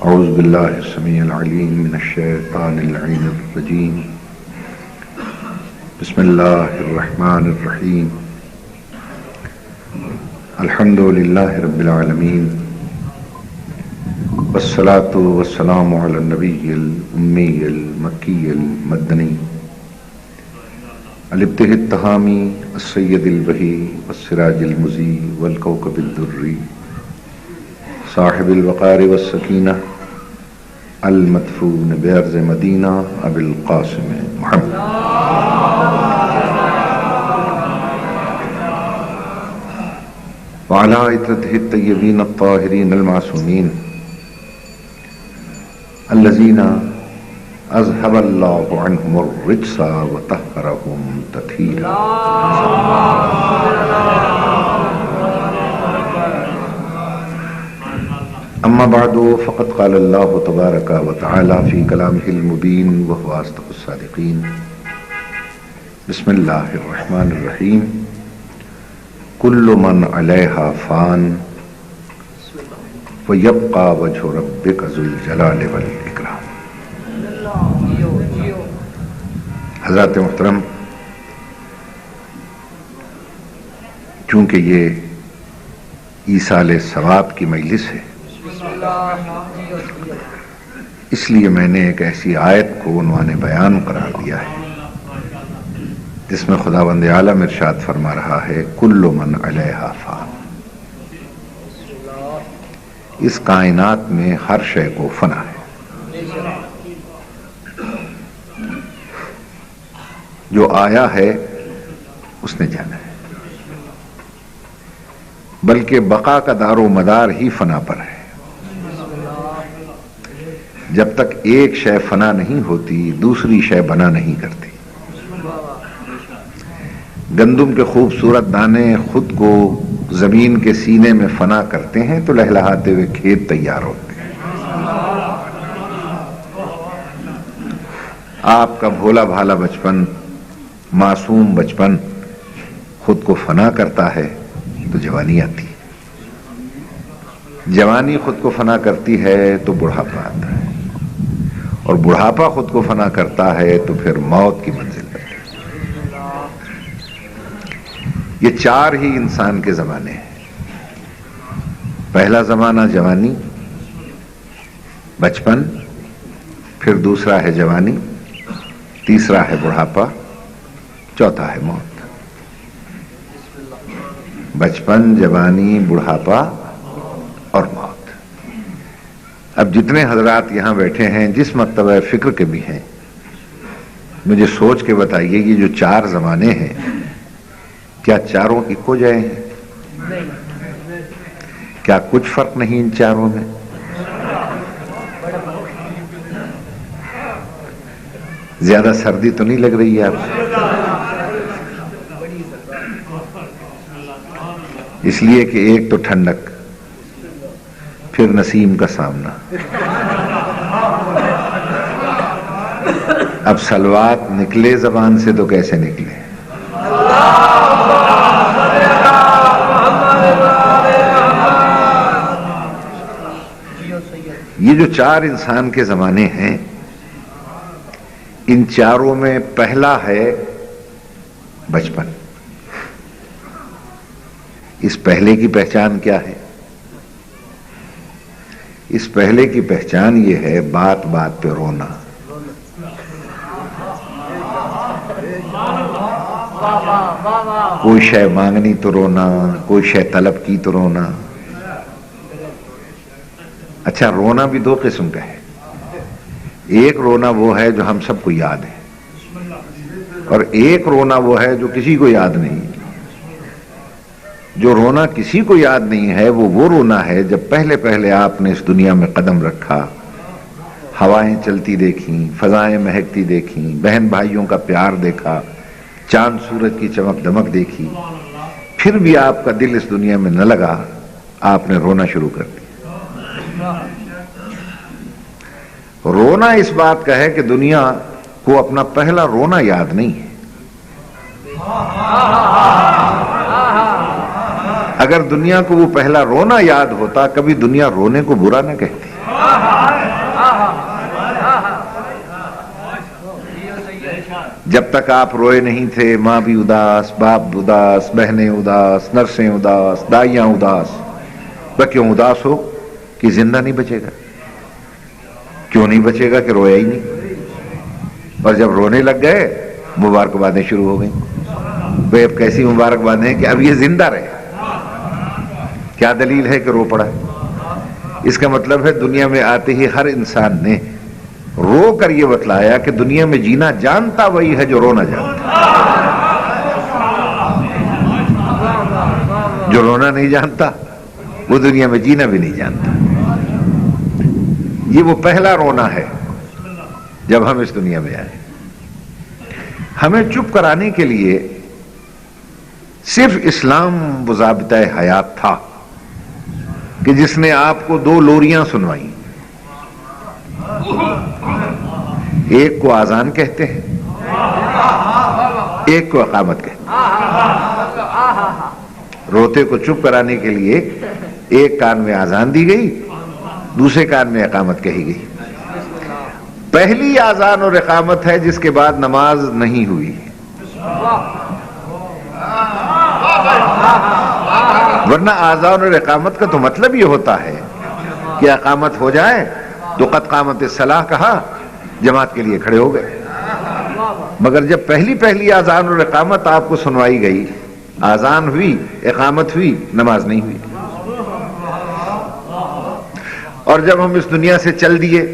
اعوذ باللہ السمیع العلیم من الشیطان اللعین الرجیم بسم اللہ الرحمن الرحیم الحمد للہ رب العالمین والصلاة والسلام علی النبی الامی المکی المدنی الابتہ التہامی السید البہی والسراج المضی والکوکب الدری صاحب الوقار والسکینہ المدفون بأرض مدینہ ابی القاسم محمد وعلى عترته الطیبین الطاہرین المعصومین الذین اذهب اللہ عنہم الرجس وطہرہم تطہیرا. اما بعد فقد قال اللہ تبارک و تعالی فی کلامہ المبین وهو اصدق الصادقین. بسم اللہ الرحمن الرحیم. کل من علیہا فان ویبقى وجہ ربک ذو الجلال والاکرام. حضرات محترم، چونکہ یہ ایصال ثواب کی مجلس ہے، اس لیے میں نے ایک ایسی آیت کو عنوان بیان قرار دیا ہے جس میں خداوند عالم ارشاد فرما رہا ہے کل من علیہا فان. اس کائنات میں ہر شے کو فنا ہے. جو آیا ہے اس نے جانا ہے، بلکہ بقا کا دار و مدار ہی فنا پر ہے. جب تک ایک شے فنا نہیں ہوتی دوسری شے بنا نہیں کرتی. گندم کے خوبصورت دانے خود کو زمین کے سینے میں فنا کرتے ہیں تو لہلہاتے ہوئے کھیت تیار ہوتے ہیں. آپ کا بھولا بھالا بچپن، معصوم بچپن خود کو فنا کرتا ہے تو جوانی آتی ہے. جوانی خود کو فنا کرتی ہے تو بڑھاپا آتا ہے، اور بڑھاپا خود کو فنا کرتا ہے تو پھر موت کی منزل پر. یہ چار ہی انسان کے زمانے ہیں. پہلا زمانہ جوانی، بچپن، پھر دوسرا ہے جوانی، تیسرا ہے بڑھاپا، چوتھا ہے موت. بچپن، جوانی، بڑھاپا اور موت. اب جتنے حضرات یہاں بیٹھے ہیں جس مرتبہ فکر کے بھی ہیں، مجھے سوچ کے بتائیے یہ جو چار زمانے ہیں کیا چاروں اکو جائے ہیں؟ کیا کچھ فرق نہیں ان چاروں میں؟ زیادہ سردی تو نہیں لگ رہی ہے آپ کو؟ اس لیے کہ ایک تو ٹھنڈک، پھر نسیم کا سامنا. اب سلوات نکلے زبان سے تو کیسے نکلے؟ یہ جو چار انسان کے زمانے ہیں، ان چاروں میں پہلا ہے بچپن. اس پہلے کی پہچان کیا ہے؟ اس پہلے کی پہچان یہ ہے بات بات پہ رونا. کوئی شے مانگنی تو رونا، کوئی شے طلب کی تو رونا. اچھا، رونا بھی دو قسم کا ہے. ایک رونا وہ ہے جو ہم سب کو یاد ہے، اور ایک رونا وہ ہے جو کسی کو یاد نہیں. جو رونا کسی کو یاد نہیں ہے وہ رونا ہے جب پہلے پہلے آپ نے اس دنیا میں قدم رکھا، ہوائیں چلتی دیکھیں، فضائیں مہکتی دیکھیں، بہن بھائیوں کا پیار دیکھا، چاند سورج کی چمک دمک دیکھی، پھر بھی آپ کا دل اس دنیا میں نہ لگا، آپ نے رونا شروع کر دیا. رونا اس بات کا ہے کہ دنیا کو اپنا پہلا رونا یاد نہیں ہے. اگر دنیا کو وہ پہلا رونا یاد ہوتا کبھی دنیا رونے کو برا نہ کہتی. جب تک آپ روئے نہیں تھے ماں بھی اداس، باپ اداس، بہنیں اداس، نرسیں اداس، دائیاں اداس. کیوں اداس ہو؟ کہ زندہ نہیں بچے گا. کیوں نہیں بچے گا؟ کہ رویا ہی نہیں. اور جب رونے لگ گئے مبارکبادیں شروع ہو گئیں. بھئی اب کیسی مبارکبادیں کہ اب یہ زندہ رہے. کیا دلیل ہے کہ رو پڑا؟ اس کا مطلب ہے دنیا میں آتے ہی ہر انسان نے رو کر یہ بتلایا کہ دنیا میں جینا جانتا وہی ہے جو رونا جانتا. جو رونا نہیں جانتا وہ دنیا میں جینا بھی نہیں جانتا. یہ وہ پہلا رونا ہے جب ہم اس دنیا میں آئے. ہمیں چپ کرانے کے لیے صرف اسلام وہ ضابطہ حیات تھا کہ جس نے آپ کو 2 لوریاں سنوائیں. ایک کو آذان کہتے ہیں، ایک کو اقامت کہتے ہیں. روتے کو چپ کرانے کے لیے ایک کان میں آذان دی گئی، دوسرے کان میں اقامت کہی گئی. پہلی آذان اور اقامت ہے جس کے بعد نماز نہیں ہوئی. ورنہ آذان اور اقامت کا تو مطلب یہ ہوتا ہے کہ اقامت ہو جائے تو قد قامت الصلاۃ کہا، جماعت کے لیے کھڑے ہو گئے. مگر جب پہلی آذان اور اقامت آپ کو سنوائی گئی، آذان ہوئی، اقامت ہوئی، نماز نہیں ہوئی. اور جب ہم اس دنیا سے چل دیے،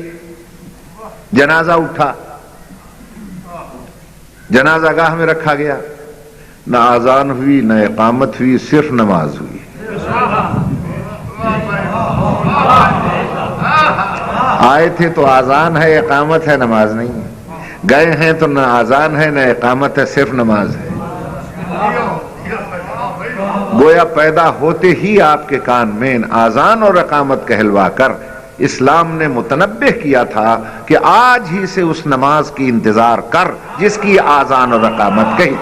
جنازہ اٹھا، جنازہ گاہ میں رکھا گیا، نہ آذان ہوئی نہ اقامت ہوئی، صرف نماز ہوئی. آئے تھے تو آذان ہے، اقامت ہے، نماز نہیں ہے. گئے ہیں تو نہ آذان ہے نہ اقامت ہے، صرف نماز ہے. گویا پیدا ہوتے ہی آپ کے کان میں آذان اور اقامت کہلوا کر اسلام نے متنبہ کیا تھا کہ آج ہی سے اس نماز کی انتظار کر جس کی آذان اور اقامت کہی.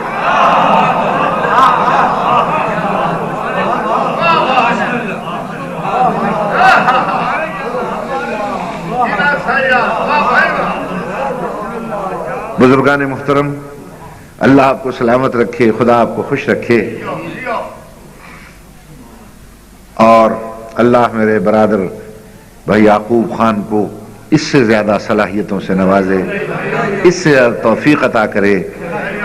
بزرگان محترم، اللہ آپ کو سلامت رکھے، خدا آپ کو خوش رکھے، اور اللہ میرے برادر بھائی یعقوب خان کو اس سے زیادہ صلاحیتوں سے نوازے، اس سے زیادہ توفیق عطا کرے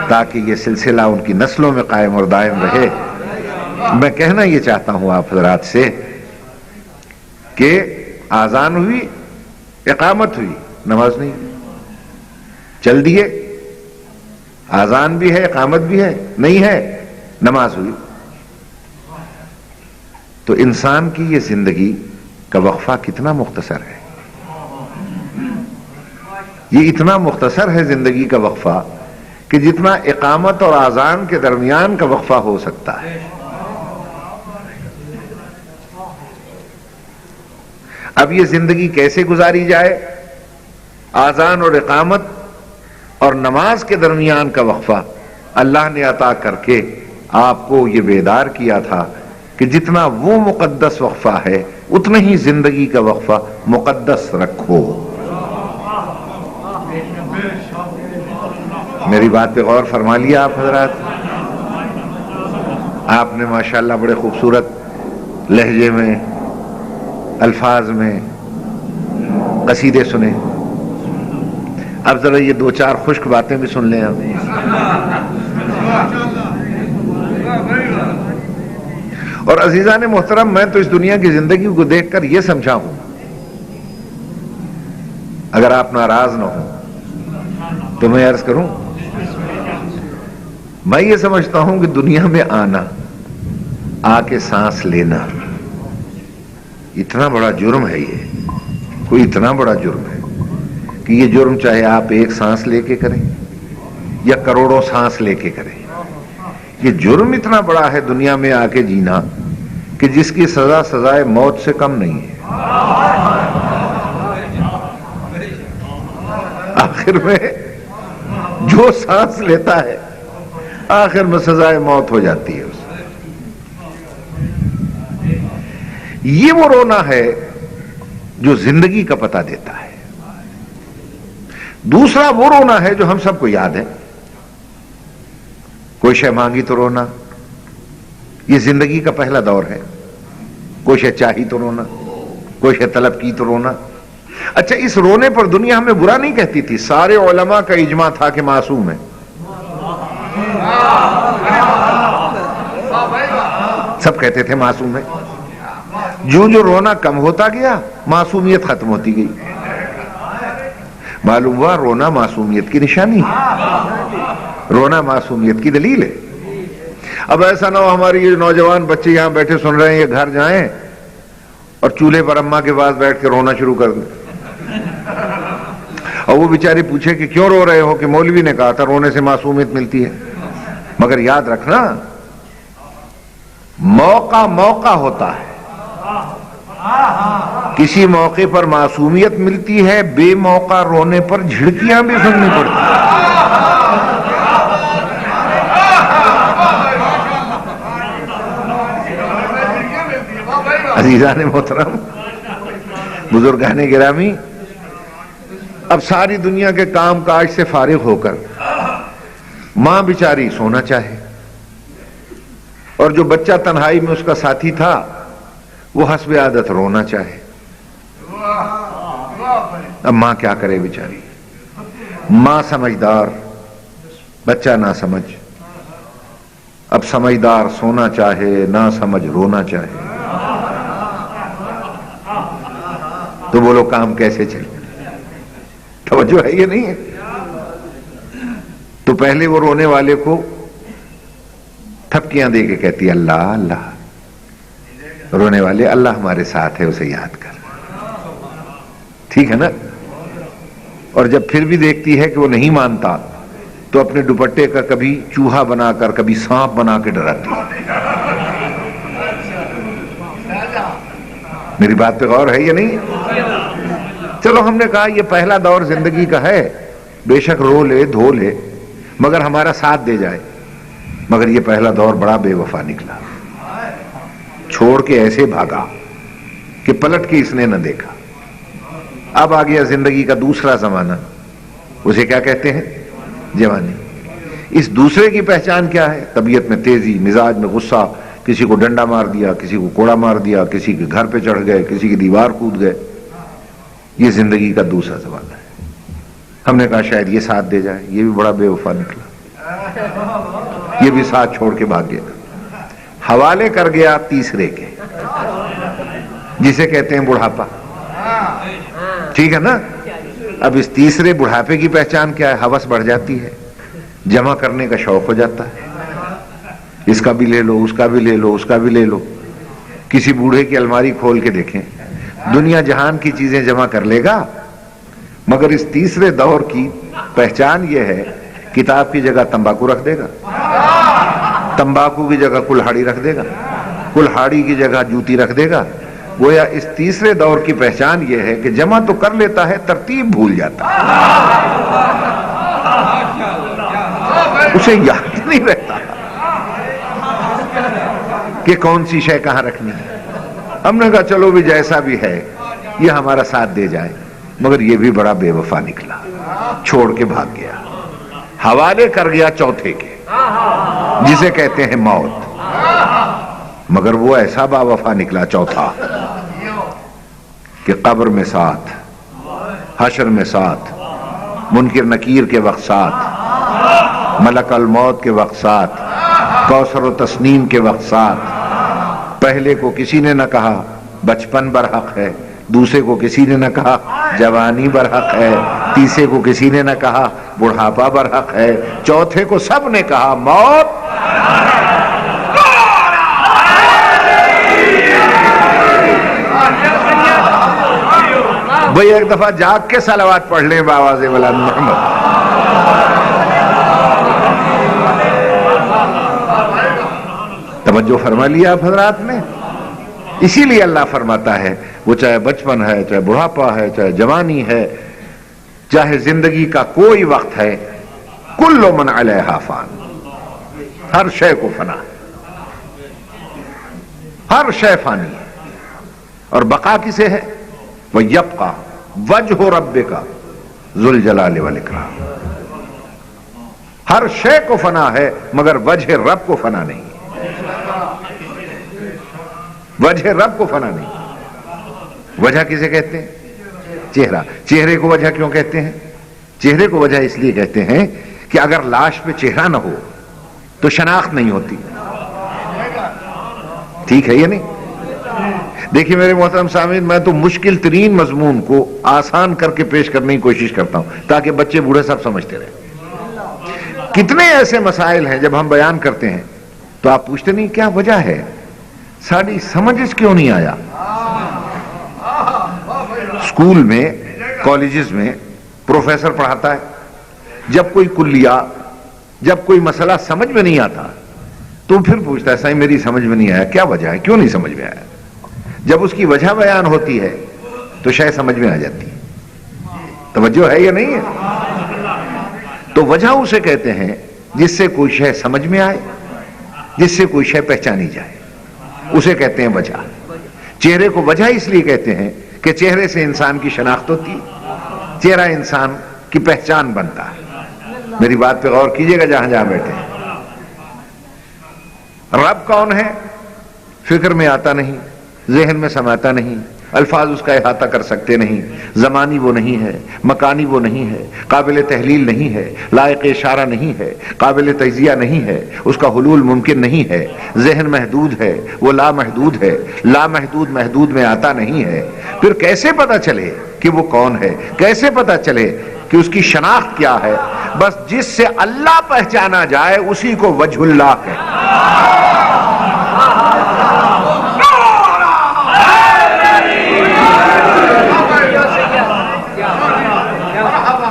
تاکہ یہ سلسلہ ان کی نسلوں میں قائم اور دائم رہے. میں کہنا یہ چاہتا ہوں آپ حضرات سے کہ آذان ہوئی، اقامت ہوئی، نماز نہیں ہوئی. چل دیے، آذان بھی ہے، اقامت بھی ہے، نہیں ہے، نماز ہوئی. تو انسان کی یہ زندگی کا وقفہ کتنا مختصر ہے. یہ اتنا مختصر ہے زندگی کا وقفہ کہ جتنا اقامت اور آذان کے درمیان کا وقفہ ہو سکتا ہے. اب یہ زندگی کیسے گزاری جائے؟ آذان اور اقامت اور نماز کے درمیان کا وقفہ اللہ نے عطا کر کے آپ کو یہ بیدار کیا تھا کہ جتنا وہ مقدس وقفہ ہے اتنا ہی زندگی کا وقفہ مقدس رکھو. میری بات پہ غور فرما لیا آپ حضرات؟ آپ نے ماشاءاللہ بڑے خوبصورت لہجے میں، الفاظ میں قصیدے سنے. اب ذرا یہ 2-4 خشک باتیں بھی سن لیں. اور عزیزان محترم، میں تو اس دنیا کی زندگی کو دیکھ کر یہ سمجھا ہوں، اگر آپ ناراض نہ ہوں تو میں عرض کروں، میں یہ سمجھتا ہوں کہ دنیا میں آنا، آ کے سانس لینا اتنا بڑا جرم ہے. یہ کوئی اتنا بڑا جرم ہے کہ یہ جرم چاہے آپ 1 سانس لے کے کریں یا کروڑوں سانس لے کے کریں، یہ جرم اتنا بڑا ہے دنیا میں آ کے جینا کہ جس کی سزا سزائے موت سے کم نہیں ہے. آخر میں جو سانس لیتا ہے آخر میں سزائے موت ہو جاتی ہے. یہ وہ رونا ہے جو زندگی کا پتہ دیتا ہے. دوسرا وہ رونا ہے جو ہم سب کو یاد ہے. کوئی شے مانگی تو رونا، یہ زندگی کا پہلا دور ہے. کوئی شے چاہی تو رونا، کوئی شے طلب کی تو رونا. اچھا، اس رونے پر دنیا ہمیں برا نہیں کہتی تھی. سارے علماء کا اجماع تھا کہ معصوم ہے. سب کہتے تھے معصوم ہے. جو رونا کم ہوتا گیا معصومیت ختم ہوتی گئی. معلوم ہوا رونا معصومیت کی نشانی ہے، رونا معصومیت کی دلیل ہے. اب ایسا نہ ہو ہماری یہ نوجوان بچے یہاں بیٹھے سن رہے ہیں، یہ گھر جائیں اور چولہے پر اماں کے پاس بیٹھ کے رونا شروع کر دیں، اور وہ بیچاری پوچھے کہ کیوں رو رہے ہو؟ کہ مولوی نے کہا تھا رونے سے معصومیت ملتی ہے. مگر یاد رکھنا، موقع ہوتا ہے. کسی موقع پر معصومیت ملتی ہے، بے موقع رونے پر جھڑکیاں بھی سننی پڑتی ہیں. عزیزان محترم، بزرگان گرامی، اب ساری دنیا کے کام کاج سے فارغ ہو کر ماں بیچاری سونا چاہے، اور جو بچہ تنہائی میں اس کا ساتھی تھا وہ حسب عادت رونا چاہے. اب ماں کیا کرے بیچاری؟ ماں سمجھدار، بچہ نہ سمجھ. اب سمجھدار سونا چاہے، نہ سمجھ رونا چاہے، تو بولو کام کیسے چلے؟ توجہ ہے یہ نہیں ہے؟ تو پہلے وہ رونے والے کو تھپکیاں دے کے کہتی اللہ اللہ. رونے والے اللہ ہمارے ساتھ ہے، اسے یاد کر. ٹھیک ہے نا؟ اور جب پھر بھی دیکھتی ہے کہ وہ نہیں مانتا تو اپنے دوپٹے کا کبھی چوہا بنا کر، کبھی سانپ بنا کے ڈراتی ہے. میری بات پہ غور ہے یا نہیں؟ چلو، ہم نے کہا یہ پہلا دور زندگی کا ہے، بے شک رو لے دھو لے مگر ہمارا ساتھ دے جائے. مگر یہ پہلا دور بڑا بے وفا نکلا، چھوڑ کے ایسے بھاگا کہ پلٹ کے اس نے نہ دیکھا. اب آ گیا زندگی کا دوسرا زمانہ، اسے کیا کہتے ہیں؟ جوانی. اس دوسرے کی پہچان کیا ہے؟ طبیعت میں تیزی، مزاج میں غصہ، کسی کو ڈنڈا مار دیا، کسی کو کوڑا مار دیا، کسی کے گھر پہ چڑھ گئے، کسی کی دیوار کود گئے. یہ زندگی کا دوسرا زمانہ ہے. ہم نے کہا شاید یہ ساتھ دے جائے، یہ بھی بڑا بے وفا نکلا، یہ بھی ساتھ چھوڑ کے بھاگ گیا. حوالے کر گیا تیسرے کے، جسے کہتے ہیں بڑھاپا. ٹھیک ہے نا؟ اب اس تیسرے بڑھاپے کی پہچان کیا ہے؟ ہوس بڑھ جاتی ہے، جمع کرنے کا شوق ہو جاتا ہے. اس کا بھی لے لو، اس کا بھی لے لو، اس کا بھی لے لو. کسی بوڑھے کی الماری کھول کے دیکھیں، دنیا جہان کی چیزیں جمع کر لے گا، مگر اس تیسرے دور کی پہچان یہ ہے، کتاب کی جگہ تمباکو رکھ دے گا، تمباکو کی جگہ کلہاڑی رکھ دے گا، کلہاڑی کی جگہ جوتی رکھ دے گا. گویا اس تیسرے دور کی پہچان یہ ہے کہ جمع تو کر لیتا ہے، ترتیب بھول جاتا ہے، اسے یاد نہیں رہتا کہ کون سی شے کہاں رکھنی ہے. ہم نے کہا چلو بھی جیسا بھی ہے یہ ہمارا ساتھ دے جائے، مگر یہ بھی بڑا بے وفا نکلا، چھوڑ کے بھاگ گیا. حوالے کر گیا چوتھے کے، جسے کہتے ہیں موت. مگر وہ ایسا با وفا نکلا چوتھا کہ قبر میں ساتھ، حشر میں ساتھ، منکر نکیر کے وقت ساتھ، ملک الموت کے وقت ساتھ، کوثر و تسنیم کے وقت ساتھ. پہلے کو کسی نے نہ کہا بچپن برحق ہے، دوسرے کو کسی نے نہ کہا جوانی برحق ہے، تیسرے کو کسی نے نہ کہا بڑھاپا برحق ہے، چوتھے کو سب نے کہا موت. بھئی ایک دفعہ جاگ کے صلوات پڑھ لیں بآواز بلند محمد. توجہ فرما لیا آپ حضرات نے؟ اسی لیے اللہ فرماتا ہے وہ چاہے بچپن ہے، چاہے بڑھاپا ہے، چاہے جوانی ہے، چاہے زندگی کا کوئی وقت ہے، کل من علیہا فان، ہر شے کو فنا ہے، ہر شے فانی ہے. اور بقا کسے ہے؟ وَيَبْقَى وَجْهُ رَبِّكَ ذُو الْجَلَالِ وَالْإِكْرَامِ. ہر شے کو فنا ہے مگر وجہ رب کو فنا نہیں. وجہ رب کو فنا نہیں. وجہ کسے کہتے ہیں؟ چہرہ. چہرے کو وجہ کیوں کہتے ہیں؟ چہرے کو وجہ اس لیے کہتے ہیں کہ اگر لاش پہ چہرہ نہ ہو تو شناخت نہیں ہوتی. ٹھیک ہے یا نہیں؟ دیکھیے میرے محترم سامعین، میں تو مشکل ترین مضمون کو آسان کر کے پیش کرنے کی کوشش کرتا ہوں تاکہ بچے بوڑھے سب سمجھتے رہیں. کتنے ایسے مسائل ہیں جب ہم بیان کرتے ہیں تو آپ پوچھتے نہیں کیا وجہ ہے، ساری سمجھ کیوں نہیں آیا. اسکول میں، کالجز میں پروفیسر پڑھاتا ہے، جب کوئی کلیہ، جب کوئی مسئلہ سمجھ میں نہیں آتا تو پھر پوچھتا ہے صحیح میری سمجھ میں نہیں آیا، کیا وجہ ہے، کیوں نہیں سمجھ میں آیا. جب اس کی وجہ بیان ہوتی ہے تو شاید سمجھ میں آ جاتی ہے. توجہ ہے یا نہیں ہے؟ تو وجہ اسے کہتے ہیں جس سے کوئی شے سمجھ میں آئے، جس سے کوئی شے پہچانی جائے، اسے کہتے ہیں وجہ. چہرے کو وجہ اس لیے کہتے ہیں کہ چہرے سے انسان کی شناخت ہوتی ہے، چہرہ انسان کی پہچان بنتا ہے. میری بات پہ غور کیجئے گا جہاں جہاں بیٹھے ہیں. رب کون ہے فکر میں آتا نہیں، ذہن میں سماتا نہیں، الفاظ اس کا احاطہ کر سکتے نہیں. زمانی وہ نہیں ہے، مکانی وہ نہیں ہے، قابل تحلیل نہیں ہے، لائق اشارہ نہیں ہے، قابل تجزیہ نہیں ہے، اس کا حلول ممکن نہیں ہے. ذہن محدود ہے، وہ لامحدود ہے، لامحدود محدود میں آتا نہیں ہے. پھر کیسے پتہ چلے کہ وہ کون ہے؟ کیسے پتہ چلے کہ اس کی شناخت کیا ہے؟ بس جس سے اللہ پہچانا جائے اسی کو وجہ اللہ کہتے.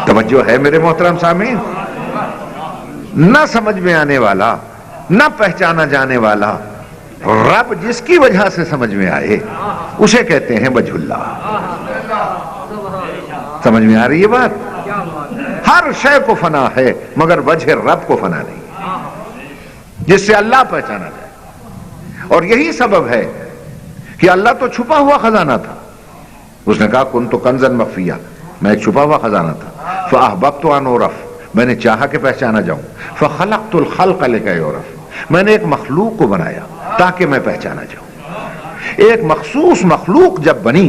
توجہ ہے میرے محترم سامعین؟ نہ سمجھ میں آنے والا، نہ پہچانا جانے والا رب جس کی وجہ سے سمجھ میں آئے اسے کہتے ہیں وجہ اللہ. سمجھ میں آ رہی ہے بات؟ ہر شے کو فنا ہے مگر وجہ رب کو فنا نہیں، جس سے اللہ پہچانا جائے. اور یہی سبب ہے کہ اللہ تو چھپا ہوا خزانہ تھا. اس نے کہا کنت کنزا مخفیہ، میں ایک چھپا ہوا خزانہ تھا. فاحببت ان اعرف، میں نے چاہا کہ پہچانا جاؤں. فخلقت الخلق لکی یعرف، میں نے ایک مخلوق کو بنایا تاکہ میں پہچانا جاؤں. ایک مخصوص مخلوق جب بنی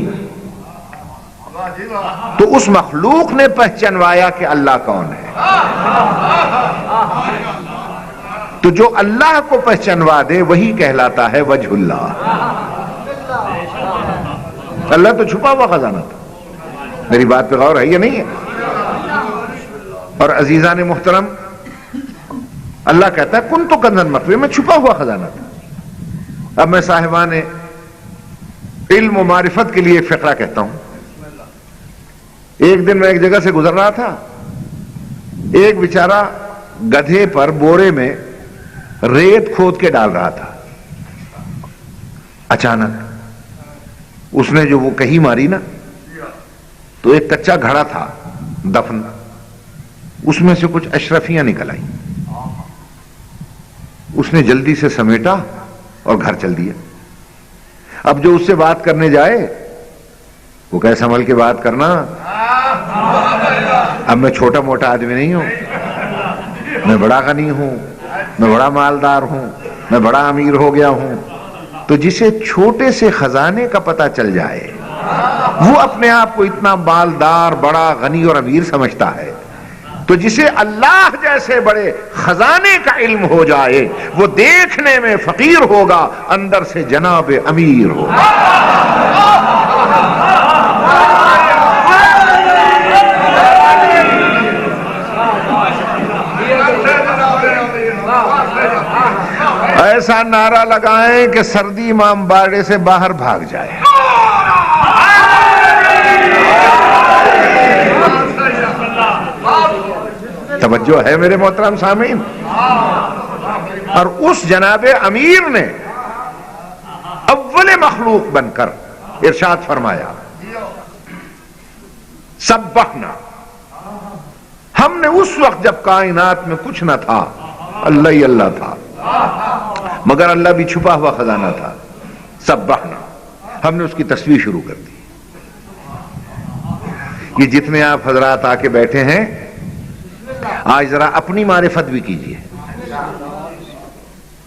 تو اس مخلوق نے پہچانوایا کہ اللہ کون ہے. تو جو اللہ کو پہچانوا دے وہی کہلاتا ہے وجہ اللہ. اللہ تو چھپا ہوا خزانہ تھا. میری بات پہ غور ہے یا نہیں ہے؟ اور عزیزان محترم، اللہ کہتا ہے کن تو کنزن مخفی، میں چھپا ہوا خزانہ تھا. اب میں صاحبان علم و معرفت کے لیے ایک فقرہ کہتا ہوں. ایک دن میں ایک جگہ سے گزر رہا تھا، ایک بیچارہ گدھے پر بورے میں ریت کھود کے ڈال رہا تھا. اچانک اس نے جو وہ کہی ماری نا تو ایک کچا گھڑا تھا دفن، اس میں سے کچھ اشرفیاں نکل آئیں. اس نے جلدی سے سمیٹا اور گھر چل دیا. اب جو اس سے بات کرنے جائے وہ کہے سنبھل کے بات کرنا، اب میں چھوٹا موٹا آدمی نہیں ہوں، میں بڑا غنی ہوں، میں بڑا مالدار ہوں، میں بڑا امیر ہو گیا ہوں. تو جسے چھوٹے سے خزانے کا پتہ چل جائے وہ اپنے آپ کو اتنا مالدار، بڑا غنی اور امیر سمجھتا ہے. تو جسے اللہ جیسے بڑے خزانے کا علم ہو جائے وہ دیکھنے میں فقیر ہوگا، اندر سے جناب امیر ہوگا. ایسا نعرہ لگائیں کہ سردی امام باڑے سے باہر بھاگ جائے. توجہ ہے میرے محترم سامعین؟ اور اس جناب امیر نے اول مخلوق بن کر ارشاد فرمایا سبحنا، ہم نے اس وقت جب کائنات میں کچھ نہ تھا اللہ ہی اللہ تھا، مگر اللہ بھی چھپا ہوا خزانہ تھا. سبحنا، ہم نے اس کی تصویر شروع کر دی. یہ جتنے آپ حضرات آ کے بیٹھے ہیں آج ذرا اپنی معرفت بھی کیجیے.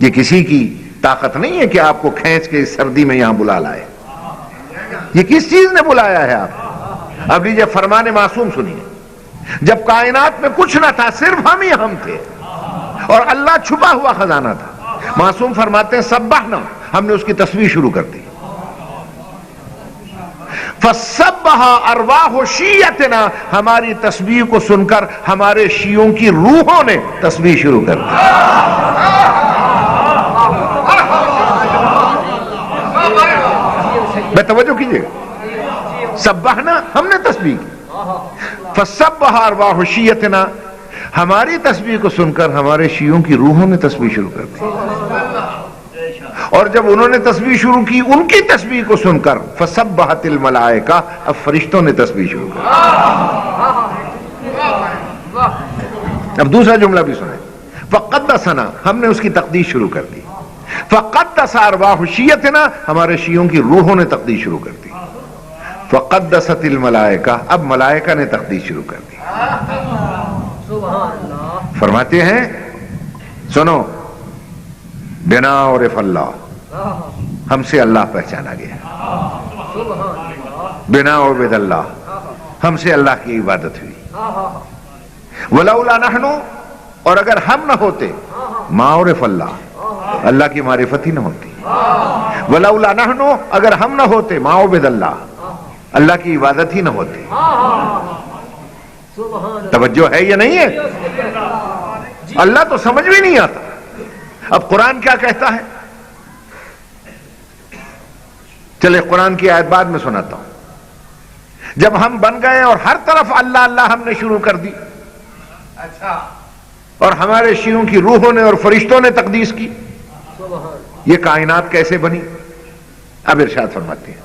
یہ کسی کی طاقت نہیں ہے کہ آپ کو کھینچ کے اس سردی میں یہاں بلا لائے. یہ کس چیز نے بلایا ہے آپ؟ اب لیجیے فرمان معصوم سنیے. جب کائنات میں کچھ نہ تھا، صرف ہم ہی ہم تھے اور اللہ چھپا ہوا خزانہ تھا. معصوم فرماتے ہیں سبحنا، ہم نے اس کی تسبیح شروع کر دی. فسبح ارواح شیعتنا، ہماری تسبیح کو سن کر ہمارے شیعوں کی روحوں نے تسبیح شروع کر دی. میں توجہ کیجئے گا، سبحنا ہم نے تسبیح کی. فسبح ارواح شیعتنا، ہماری تسبیح کو سن کر ہمارے شیعوں کی روحوں نے تسبیح شروع کر دی. اور جب انہوں نے تسبیح شروع کی، ان کی تسبیح کو سن کر فسبحت الملائکہ، اب فرشتوں نے تسبیح شروع کر دی. اب دوسرا جملہ بھی سنیں. فقدسنا، ہم نے اس کی تقدیس شروع کر دی. فقدس ارواح شیعتنا، ہمارے شیعوں کی روحوں نے تقدیس شروع کر دی. فقدست الملائکہ، اب ملائکہ نے تقدیس شروع کر دی. فرماتے ہیں سنو، بنا عرف اللہ، ہم سے اللہ پہچانا گیا. بنا عبد اللہ، ہم سے اللہ کی عبادت ہوئی. ولولا نحن، اور اگر ہم نہ ہوتے، ما عرف اللہ، اللہ کی معرفت ہی نہ ہوتی. ولولا نحن، اگر ہم نہ ہوتے، ما عبد اللہ، اللہ کی عبادت ہی نہ ہوتی. توجہ ہے یا نہیں ہے؟ اللہ تو سمجھ بھی نہیں آتا. اب قرآن کیا کہتا ہے؟ چلے قرآن کی آیت بعد میں سناتا ہوں. جب ہم بن گئے اور ہر طرف اللہ اللہ ہم نے شروع کر دی، اور ہمارے شیعوں کی روحوں نے اور فرشتوں نے تقدیس کی، یہ کائنات کیسے بنی؟ اب ارشاد فرماتے ہیں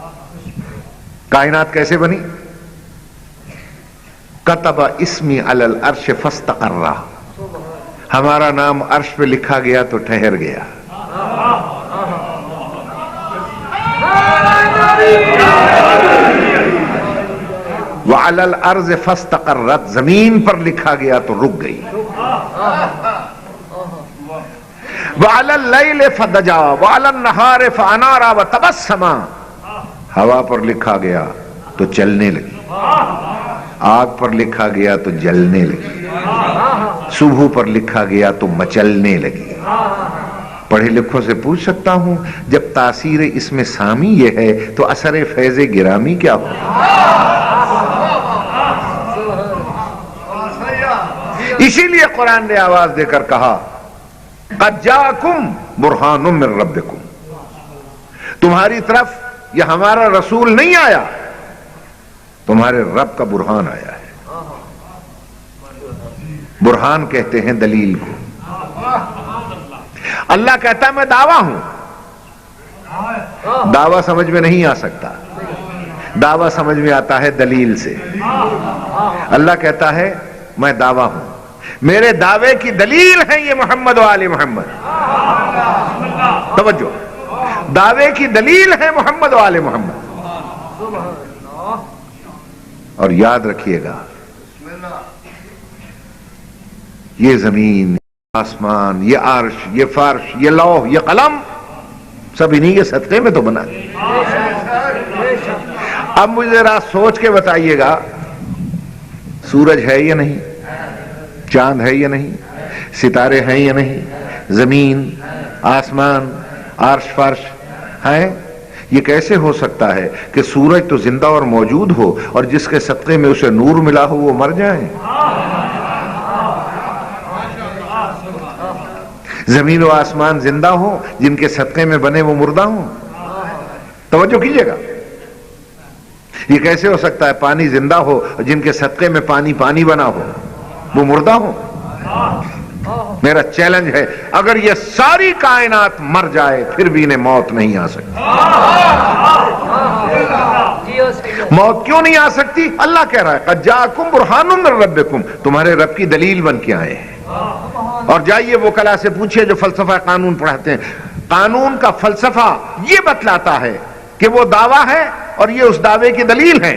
کائنات کیسے بنی. کتب اسمی علی العرش فاستقر، ہمارا نام عرش پہ لکھا گیا تو ٹھہر گیا. وعلی الارض فاستقرت، زمین پر لکھا گیا تو رک گئی. وعلی اللیل فدجا وعلی النہار فانارا وتبسم، ہوا پر لکھا گیا تو چلنے لگی، آگ پر لکھا گیا تو جلنے لگی، صبح پر لکھا گیا تو مچلنے لگی. پڑھے لکھوں سے پوچھ سکتا ہوں، جب تاثیر اس میں سامی یہ ہے تو اثر فیض گرامی کیا ہو؟ اسی لیے قرآن نے آواز دے کر کہا قد جاءکم برہان من ربکم، تمہاری طرف یہ ہمارا رسول نہیں آیا، تمہارے رب کا برہان آیا ہے. برہان کہتے ہیں دلیل کو. اللہ کہتا ہے میں دعویٰ ہوں. دعویٰ سمجھ میں نہیں آ سکتا، دعویٰ سمجھ میں آتا ہے دلیل سے. اللہ کہتا ہے میں دعویٰ ہوں، میرے دعوے کی دلیل ہے یہ محمد و آل محمد. توجہ، دعوے کی دلیل ہے محمد و آل محمد. اور یاد رکھیے گا، یہ زمین، آسمان، یہ عرش، یہ فرش، یہ لوح، یہ قلم، سب انہی کے صدقے میں تو بنا. اب مجھے ذرا سوچ کے بتائیے گا، سورج ہے یا نہیں، چاند ہے یا نہیں، ستارے ہیں یا نہیں، زمین، آسمان، عرش، فرش ہیں؟ یہ کیسے ہو سکتا ہے کہ سورج تو زندہ اور موجود ہو اور جس کے صدقے میں اسے نور ملا ہو وہ مر جائے؟ زمین و آسمان زندہ ہو، جن کے صدقے میں بنے وہ مردہ ہوں؟ توجہ کیجئے گا. یہ کیسے ہو سکتا ہے پانی زندہ ہو اور جن کے صدقے میں پانی پانی بنا ہو وہ مردہ ہو؟ میرا چیلنج ہے، اگر یہ ساری کائنات مر جائے پھر بھی انہیں موت نہیں آ سکتی. موت کیوں نہیں آ سکتی؟ اللہ کہہ رہا ہے قد جاءکم برہان من ربکم، تمہارے رب کی دلیل بن کے آئے ہیں. اور جائیے وکلا سے پوچھئے جو فلسفہ قانون پڑھاتے ہیں، قانون کا فلسفہ یہ بتلاتا ہے کہ وہ دعویٰ ہے اور یہ اس دعوے کی دلیل ہے.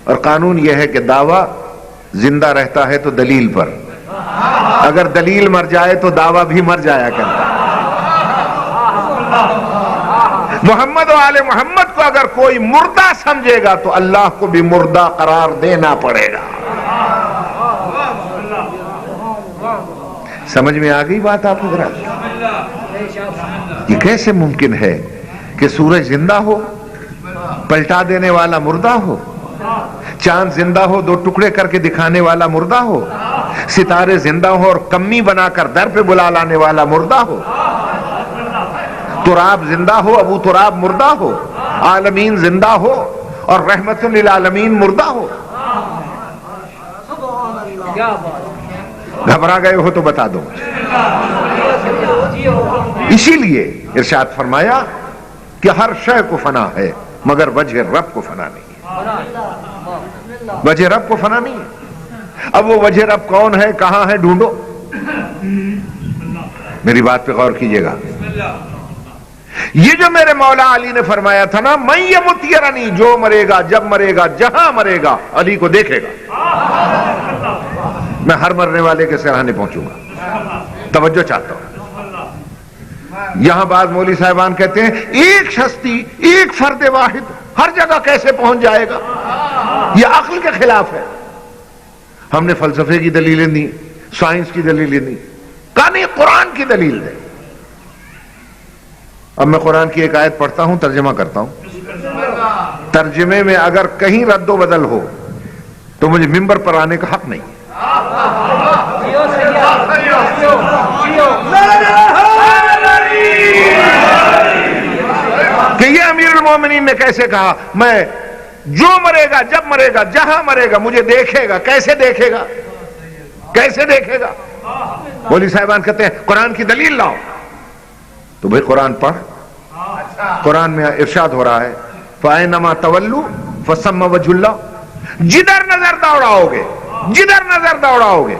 اور قانون یہ ہے کہ دعویٰ زندہ رہتا ہے تو دلیل پر، اگر دلیل مر جائے تو دعویٰ بھی مر جایا کرتا ہے۔ محمد و آل محمد کو اگر کوئی مردہ سمجھے گا تو اللہ کو بھی مردہ قرار دینا پڑے گا۔ سمجھ میں آ گئی بات آپ کو؟ یہ کیسے ممکن ہے کہ سورج زندہ ہو، پلٹا دینے والا مردہ ہو، چاند زندہ ہو، دو ٹکڑے کر کے دکھانے والا مردہ ہو، ستارے زندہ ہو اور کمی بنا کر در پہ بلا لانے والا مردہ ہو، تراب زندہ ہو، ابو تراب مردہ ہو، عالمین زندہ ہو اور رحمت للعالمین مردہ ہو۔ گھبرا گئے ہو تو بتا دو۔ اسی لیے ارشاد فرمایا کہ ہر شے کو فنا ہے مگر وجہ رب کو فنا نہیں ہے، وجہ رب کو فنا نہیں ہے۔ اب وہ وجہ رب کون ہے، کہاں ہے، ڈھونڈو۔ میری بات پہ غور کیجئے گا۔ یہ جو میرے مولا علی نے فرمایا تھا نا، میں یہ متیرنی، جو مرے گا، جب مرے گا، جہاں مرے گا، علی کو دیکھے گا۔ میں ہر مرنے والے کے سراہنے پہنچوں گا، توجہ چاہتا ہوں۔ یہاں بعض مولوی صاحبان کہتے ہیں ایک ہستی، ایک فرد واحد ہر جگہ کیسے پہنچ جائے گا، یہ عقل کے خلاف ہے۔ ہم نے فلسفے کی دلیلیں دی، سائنس کی دلیلیں دی، کہا نہیں قرآن کی دلیل دے۔ اب میں قرآن کی ایک آیت پڑھتا ہوں، ترجمہ کرتا ہوں، ترجمے میں اگر کہیں رد و بدل ہو تو مجھے ممبر پر آنے کا حق نہیں۔ کہ یہ امیر المومنین نے کیسے کہا، میں جو مرے گا، جب مرے گا، جہاں مرے گا، مجھے دیکھے گا۔ کیسے دیکھے گا، کیسے دیکھے گا؟ مولوی صاحبان کہتے ہیں قرآن کی دلیل لاؤ۔ تو بھئی قرآن پڑھ، قرآن میں ارشاد ہو رہا ہے فَأَيْنَمَا تَوَلُّوا فَثَمَّ وَجْهُ اللَّهِ، جدھر نظر دوڑاؤ گے، جدھر نظر دوڑاؤ گے۔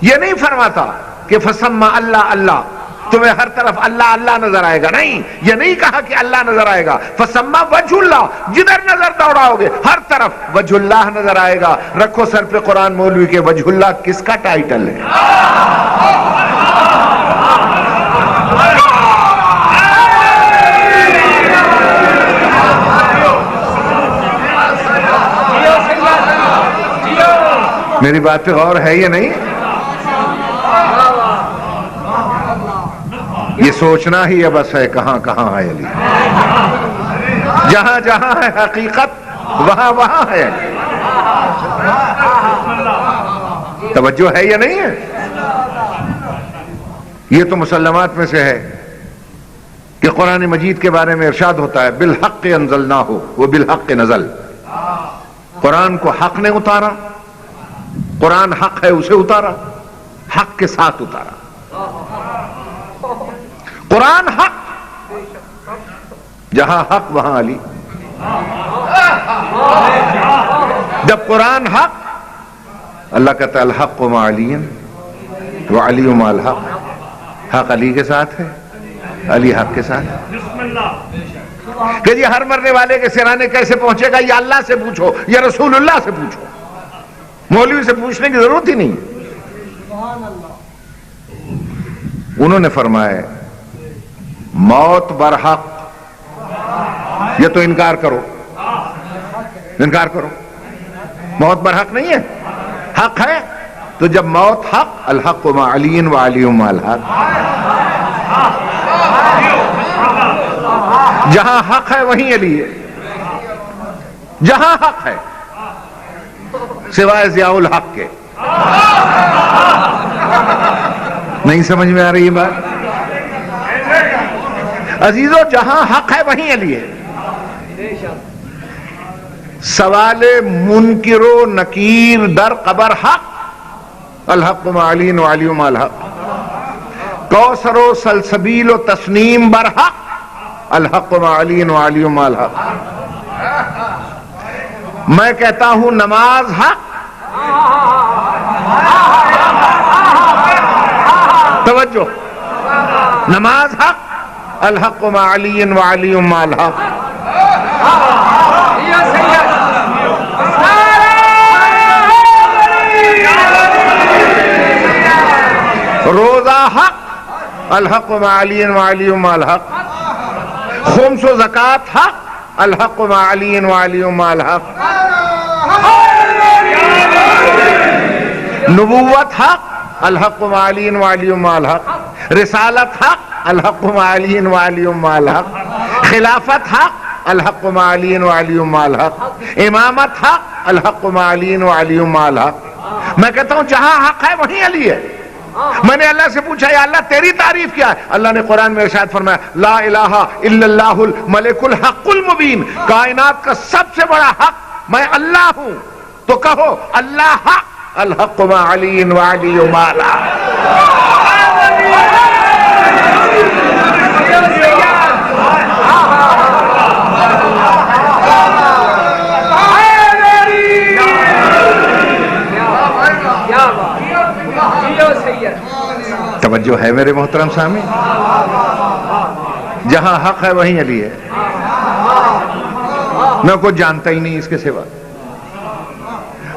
یہ نہیں فرماتا کہ فَثَمَّ اللہ اللہ، تمہیں ہر طرف اللہ اللہ نظر آئے گا، نہیں، یہ نہیں کہا کہ اللہ نظر آئے گا۔ فَثَمَّ وَجْهُ اللَّهِ، جدھر نظر دوڑاؤ گے ہر طرف وجہ اللہ نظر آئے گا۔ رکھو سر پہ قرآن مولوی کے، وجہ اللہ کس کا ٹائٹل ہے؟ میری بات پہ غور ہے یا نہیں؟ یہ سوچنا ہی ہے بس ہے کہاں کہاں ہے علی، جہاں جہاں ہے حقیقت وہاں وہاں ہے علی۔ توجہ ہے یا نہیں ہے؟ یہ تو مسلمات میں سے ہے کہ قرآن مجید کے بارے میں ارشاد ہوتا ہے بالحق انزلناہ و بالحق نزل، قرآن کو حق نے اتارا، قرآن حق ہے اسے اتارا، حق کے ساتھ اتارا۔ قرآن حق، جہاں حق وہاں علی۔ جب قرآن حق، اللہ کہتا ہے الحق مع علی وعلی مع الحق، حق علی کے ساتھ ہے، علی حق کے ساتھ ہے۔ کہ یہ ہر مرنے والے کے سرانے کیسے پہنچے گا، یا اللہ سے پوچھو یا رسول اللہ سے پوچھو، مولوی سے پوچھنے کی ضرورت ہی نہیں۔ انہوں نے فرمایا موت برحق، یہ تو انکار کرو، انکار کرو، موت برحق نہیں ہے، حق ہے۔ تو جب موت حق، الحق مع علی وعلی مع الحق، جہاں حق ہے وہیں علی ہے، جہاں حق ہے سوائے ضیاء الحق کے۔ نہیں سمجھ میں آ رہی ہے بات؟ عزیزو جہاں حق ہے وہیں علی ہے۔ سوال منکر و نکیر در قبر حق، الحق مع علی وعلی مع الحق۔ کوثر و سلسبیل و تسنیم بر حق، الحق مع علی وعلی مع الحق۔ میں کہتا ہوں نماز حق، توجہ، نماز حق، الحق مع علی وعلی مع الحق۔ الحق مع علی وعلی مع الحق. خمس و زکات حق، الحق مع علی وعلی مع الحق. نبوت حق، الحق مع علی وعلی مع الحق. رسالت حق، الحق مع علی وعلی مع الحق. خلافت حق، الحق مع علی وعلی مع الحق. امامت حق، الحق مع علی وعلی مع الحق. میں کہتا ہوں جہاں حق ہے وہیں علی ہے. میں نے اللہ سے پوچھا یا اللہ تیری تعریف کیا ہے؟ اللہ نے قرآن میں ارشاد فرمایا لا الہ الا اللہ الملک الحق المبین. کائنات کا سب سے بڑا حق میں اللہ ہوں. تو کہو اللہ حق، الحق مع علی وعلی مع الحق. توجہ ہے میرے محترم سامع؟ جہاں حق ہے وہیں علی ہے. میں کچھ جانتا ہی نہیں اس کے سوا.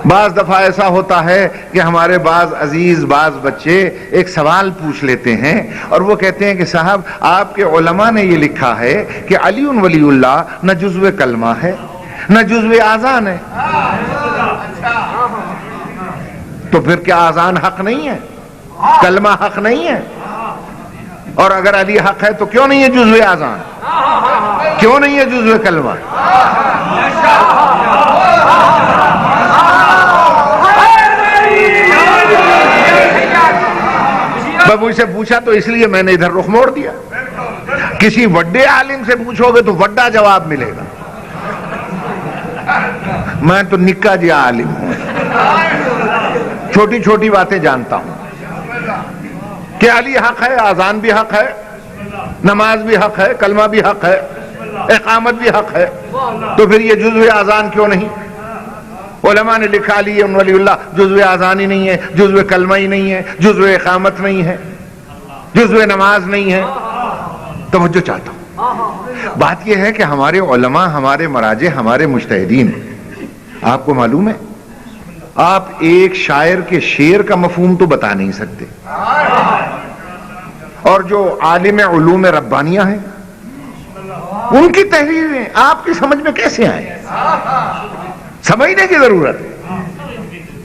بعض دفعہ ایسا ہوتا ہے کہ ہمارے بعض عزیز بعض بچے ایک سوال پوچھ لیتے ہیں اور وہ کہتے ہیں کہ صاحب آپ کے علماء نے یہ لکھا ہے کہ علی ولی اللہ نہ جزو کلمہ ہے نہ جزو آذان ہے. تو پھر کیا آذان حق نہیں ہے؟ کلمہ حق نہیں ہے؟ اور اگر علی حق ہے تو کیوں نہیں ہے جزو آذان؟ کیوں نہیں ہے جزو کلمہ؟ میں مجھ سے پوچھا تو اس لیے میں نے ادھر رخ موڑ دیا. کسی وڈے عالم سے پوچھو گے تو وڈا جواب ملے گا. میں تو نکا جی عالم ہوں، چھوٹی چھوٹی باتیں جانتا ہوں کہ علی حق ہے، آذان بھی حق ہے، نماز بھی حق ہے، کلمہ بھی حق ہے، اقامت بھی حق ہے. تو پھر یہ جزو آذان کیوں نہیں؟ علماء نے لکھا علی ولی اللہ جزو آذان ہی نہیں ہے، جزو کلمہ ہی نہیں ہے، جزو اقامت نہیں ہے، جزو نماز نہیں ہے. توجہ چاہتا ہوں. بات یہ ہے کہ ہمارے علماء، ہمارے مراجع، ہمارے مجتہدین، آپ کو معلوم ہے آپ ایک شاعر کے شعر کا مفہوم تو بتا نہیں سکتے، اور جو عالم علوم ربانیہ ہیں ان کی تحریریں آپ کی سمجھ میں کیسے آئیں؟ سمجھنے کی ضرورت ہے.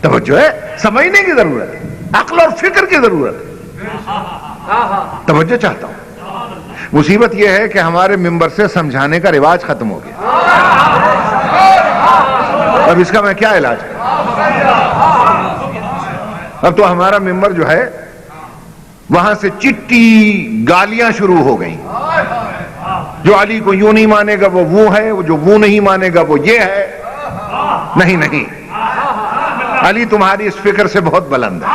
توجہ ہے، سمجھنے کی ضرورت ہے، عقل اور فکر کی ضرورت ہے. توجہ چاہتا ہوں. مصیبت یہ ہے کہ ہمارے ممبر سے سمجھانے کا رواج ختم ہو گیا. اب اس کا میں کیا علاج ہے؟ اب تو ہمارا ممبر جو ہے وہاں سے چٹی گالیاں شروع ہو گئیں. جو علی کو یوں نہیں مانے گا وہ ہے، جو وہ نہیں مانے گا وہ یہ ہے. نہیں نہیں، علی تمہاری اس فکر سے بہت بلند ہے.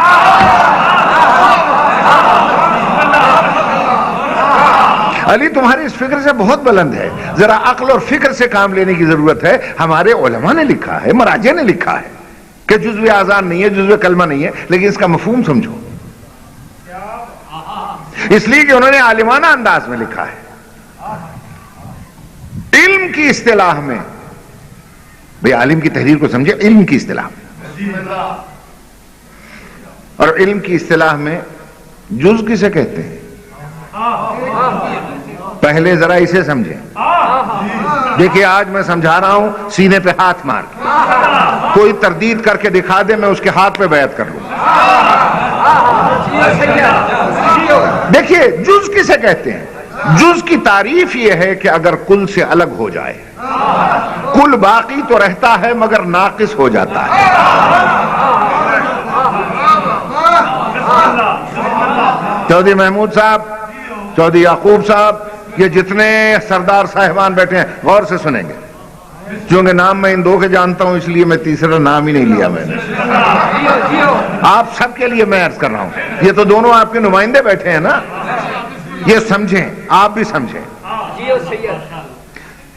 علی تمہاری اس فکر سے بہت بلند ہے. ذرا عقل اور فکر سے کام لینے کی ضرورت ہے. ہمارے علماء نے لکھا ہے، مراجع نے لکھا ہے کہ جزو آذان نہیں ہے، جزو کلمہ نہیں ہے، لیکن اس کا مفہوم سمجھو. اس لیے کہ انہوں نے عالمانہ انداز میں لکھا ہے. علم کی اصطلاح میں، بھئی عالم کی تحریر کو سمجھے، علم کی اصطلاح میں، اور علم کی اصطلاح میں جز کسے کہتے ہیں؟ پہلے ذرا اسے سمجھیں. دیکھیے آج میں سمجھا رہا ہوں سینے پہ ہاتھ مار کے، کوئی تردید کر کے دکھا دے میں اس کے ہاتھ پہ بیعت کر لوں. دیکھیے جز کسے کہتے ہیں؟ جز کی تعریف یہ ہے کہ اگر کل سے الگ ہو جائے. کل باقی تو رہتا ہے مگر ناقص ہو جاتا ہے. چودھری محمود صاحب، چودھری یعقوب صاحب، یہ جتنے سردار صاحبان بیٹھے ہیں غور سے سنیں گے. چونکہ نام میں ان دو کے جانتا ہوں اس لیے میں تیسرا نام ہی نہیں لیا میں نے. آپ سب کے لیے میں عرض کر رہا ہوں، یہ تو دونوں آپ کے نمائندے بیٹھے ہیں نا، یہ سمجھیں، آپ بھی سمجھیں.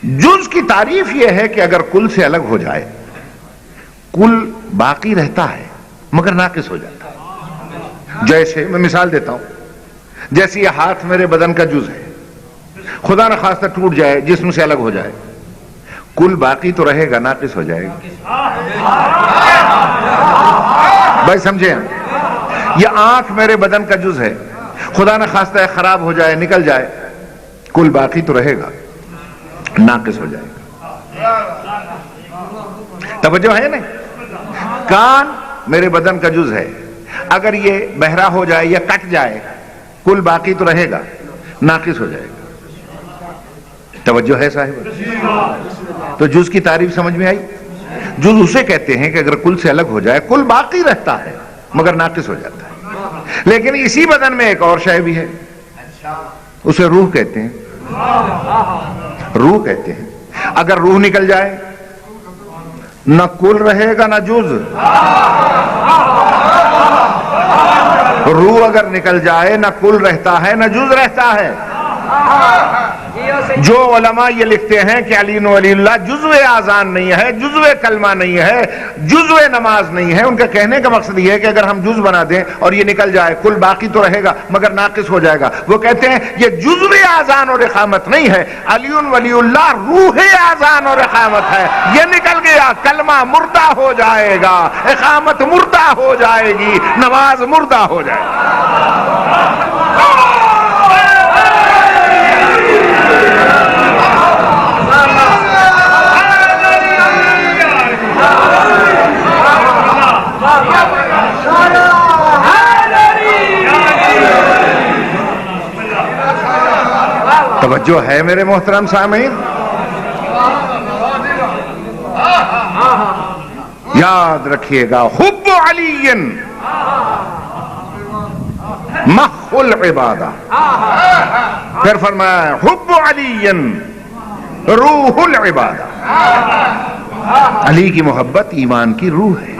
جز کی تعریف یہ ہے کہ اگر کل سے الگ ہو جائے، کل باقی رہتا ہے مگر ناقص ہو جاتا ہے. جیسے میں مثال دیتا ہوں، جیسے یہ ہاتھ میرے بدن کا جز ہے، خدا نہ خواستہ ٹوٹ جائے، جسم سے الگ ہو جائے، کل باقی تو رہے گا، ناقص ہو جائے گا. بھائی سمجھے؟ یہ آنکھ میرے بدن کا جز ہے، خدا نہ خواستہ ہے خراب ہو جائے، نکل جائے، کل باقی تو رہے گا، ناقص ہو جائے گا۔ توجہ ہے نہیں؟ کان میرے بدن کا جز ہے، اگر یہ بہرا ہو جائے یا کٹ جائے، کل باقی تو رہے گا، ناقص ہو جائے گا۔ توجہ ہے صاحب؟ تو جز کی تعریف سمجھ میں آئی؟ جز اسے کہتے ہیں کہ اگر کل سے الگ ہو جائے، کل باقی رہتا ہے مگر ناقص ہو جاتا ہے۔ لیکن اسی بدن میں ایک اور شے بھی ہے، اسے روح کہتے ہیں، روح کہتے ہیں۔ اگر روح نکل جائے، نہ کل رہے گا نہ جز۔ روح اگر نکل جائے، نہ کل رہتا ہے نہ جز رہتا ہے۔ جو علماء یہ لکھتے ہیں کہ علی ولی اللہ جزو آذان نہیں ہے، جزو کلمہ نہیں ہے، جزو نماز نہیں ہے، ان کا کہنے کا مقصد یہ ہے کہ اگر ہم جز بنا دیں اور یہ نکل جائے، کل باقی تو رہے گا مگر ناقص ہو جائے گا۔ وہ کہتے ہیں یہ جزو آذان اور اقامت نہیں ہے، علی ولی اللہ روح آذان اور اقامت ہے۔ یہ نکل گیا، کلمہ مردہ ہو جائے گا، اقامت مردہ ہو جائے گی، نماز مردہ ہو جائے گی۔ توجہ ہے میرے محترم سامعین؟ یاد رکھیے گا، حب علی مخ العبادہ، پھر فرمایا حب علی روح العبادہ۔ علی کی محبت ایمان کی روح ہے،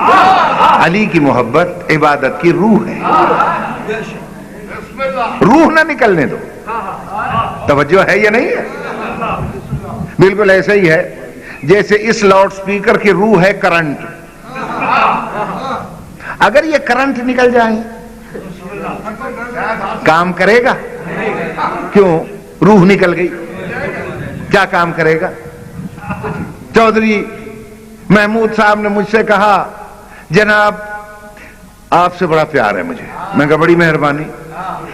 علی کی محبت عبادت کی روح ہے۔ روح نہ نکلنے دو۔ توجہ ہے یا نہیں ہے؟ بالکل ایسا ہی ہے جیسے اس لاؤڈ سپیکر کی روح ہے کرنٹ۔ اگر یہ کرنٹ نکل جائے کام کرے گا؟ کیوں؟ روح نکل گئی، کیا کام کرے گا؟ چودھری محمود صاحب نے مجھ سے کہا جناب آپ سے بڑا پیار ہے مجھے۔ میں کہا بڑی مہربانی۔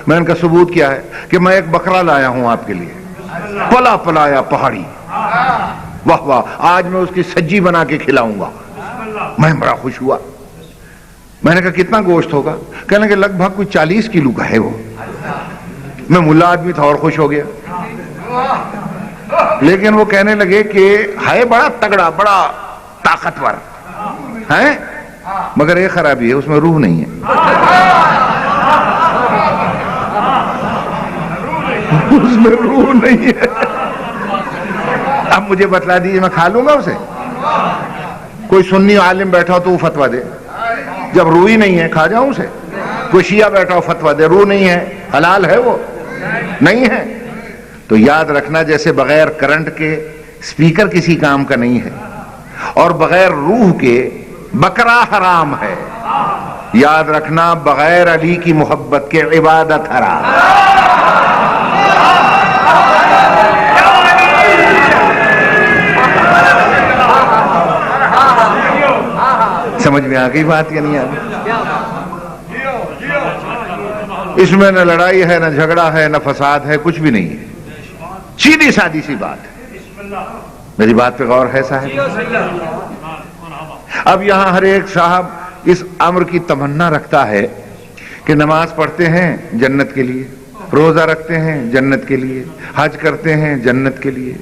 میں ان کا ثبوت کیا ہے کہ میں ایک بکرا لایا ہوں آپ کے لیے، پلا پلایا پہاڑی، واہ واہ، آج میں اس کی سجی بنا کے کھلاؤں گا۔ میں بڑا خوش ہوا۔ میں نے کہا کتنا گوشت ہوگا؟ کہنے کہ لگ بھگ کوئی 40 کلو کا ہے وہ۔ میں ملا آدمی تھا اور خوش ہو گیا۔ لیکن وہ کہنے لگے کہ ہے بڑا تگڑا، بڑا طاقتور ہے، مگر ایک خرابی ہے، اس میں روح نہیں ہے۔ اس میں روح نہیں ہے۔ اب مجھے بتلا دیجیے میں کھا لوں گا اسے؟ کوئی سنی عالم بیٹھا ہو تو وہ فتویٰ دے، جب روح ہی نہیں ہے کھا جاؤں اسے؟ کوئی شیعہ بیٹھا ہو فتویٰ دے، روح نہیں ہے، حلال ہے وہ؟ نہیں ہے۔ تو یاد رکھنا جیسے بغیر کرنٹ کے سپیکر کسی کام کا نہیں ہے، اور بغیر روح کے بکرا حرام ہے، یاد رکھنا بغیر علی کی محبت کے عبادت حرام۔ سمجھ میں آ گئی بات یا نہیں آ گئی؟ اس میں نہ لڑائی ہے، نہ جھگڑا ہے، نہ فساد ہے، کچھ بھی نہیں ہے، سیدھی سادی سی بات ہے۔ میری بات پہ غور ہے صاحب؟ اب یہاں ہر ایک صاحب اس امر کی تمنا رکھتا ہے کہ نماز پڑھتے ہیں جنت کے لیے، روزہ رکھتے ہیں جنت کے لیے، حج کرتے ہیں جنت کے لیے،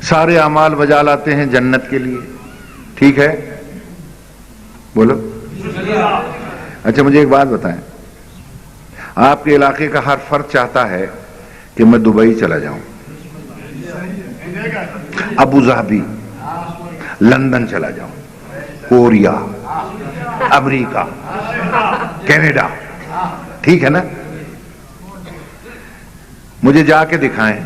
سارے اعمال بجا لاتے ہیں جنت کے لیے۔ ٹھیک ہے، بولو۔ اچھا مجھے ایک بات بتائیں، آپ کے علاقے کا ہر فرد چاہتا ہے کہ میں دبئی چلا جاؤں، ابو ظہبی، لندن چلا جاؤں، کوریا، امریکہ، کینیڈا، ٹھیک ہے نا؟ مجھے جا کے دکھائیں،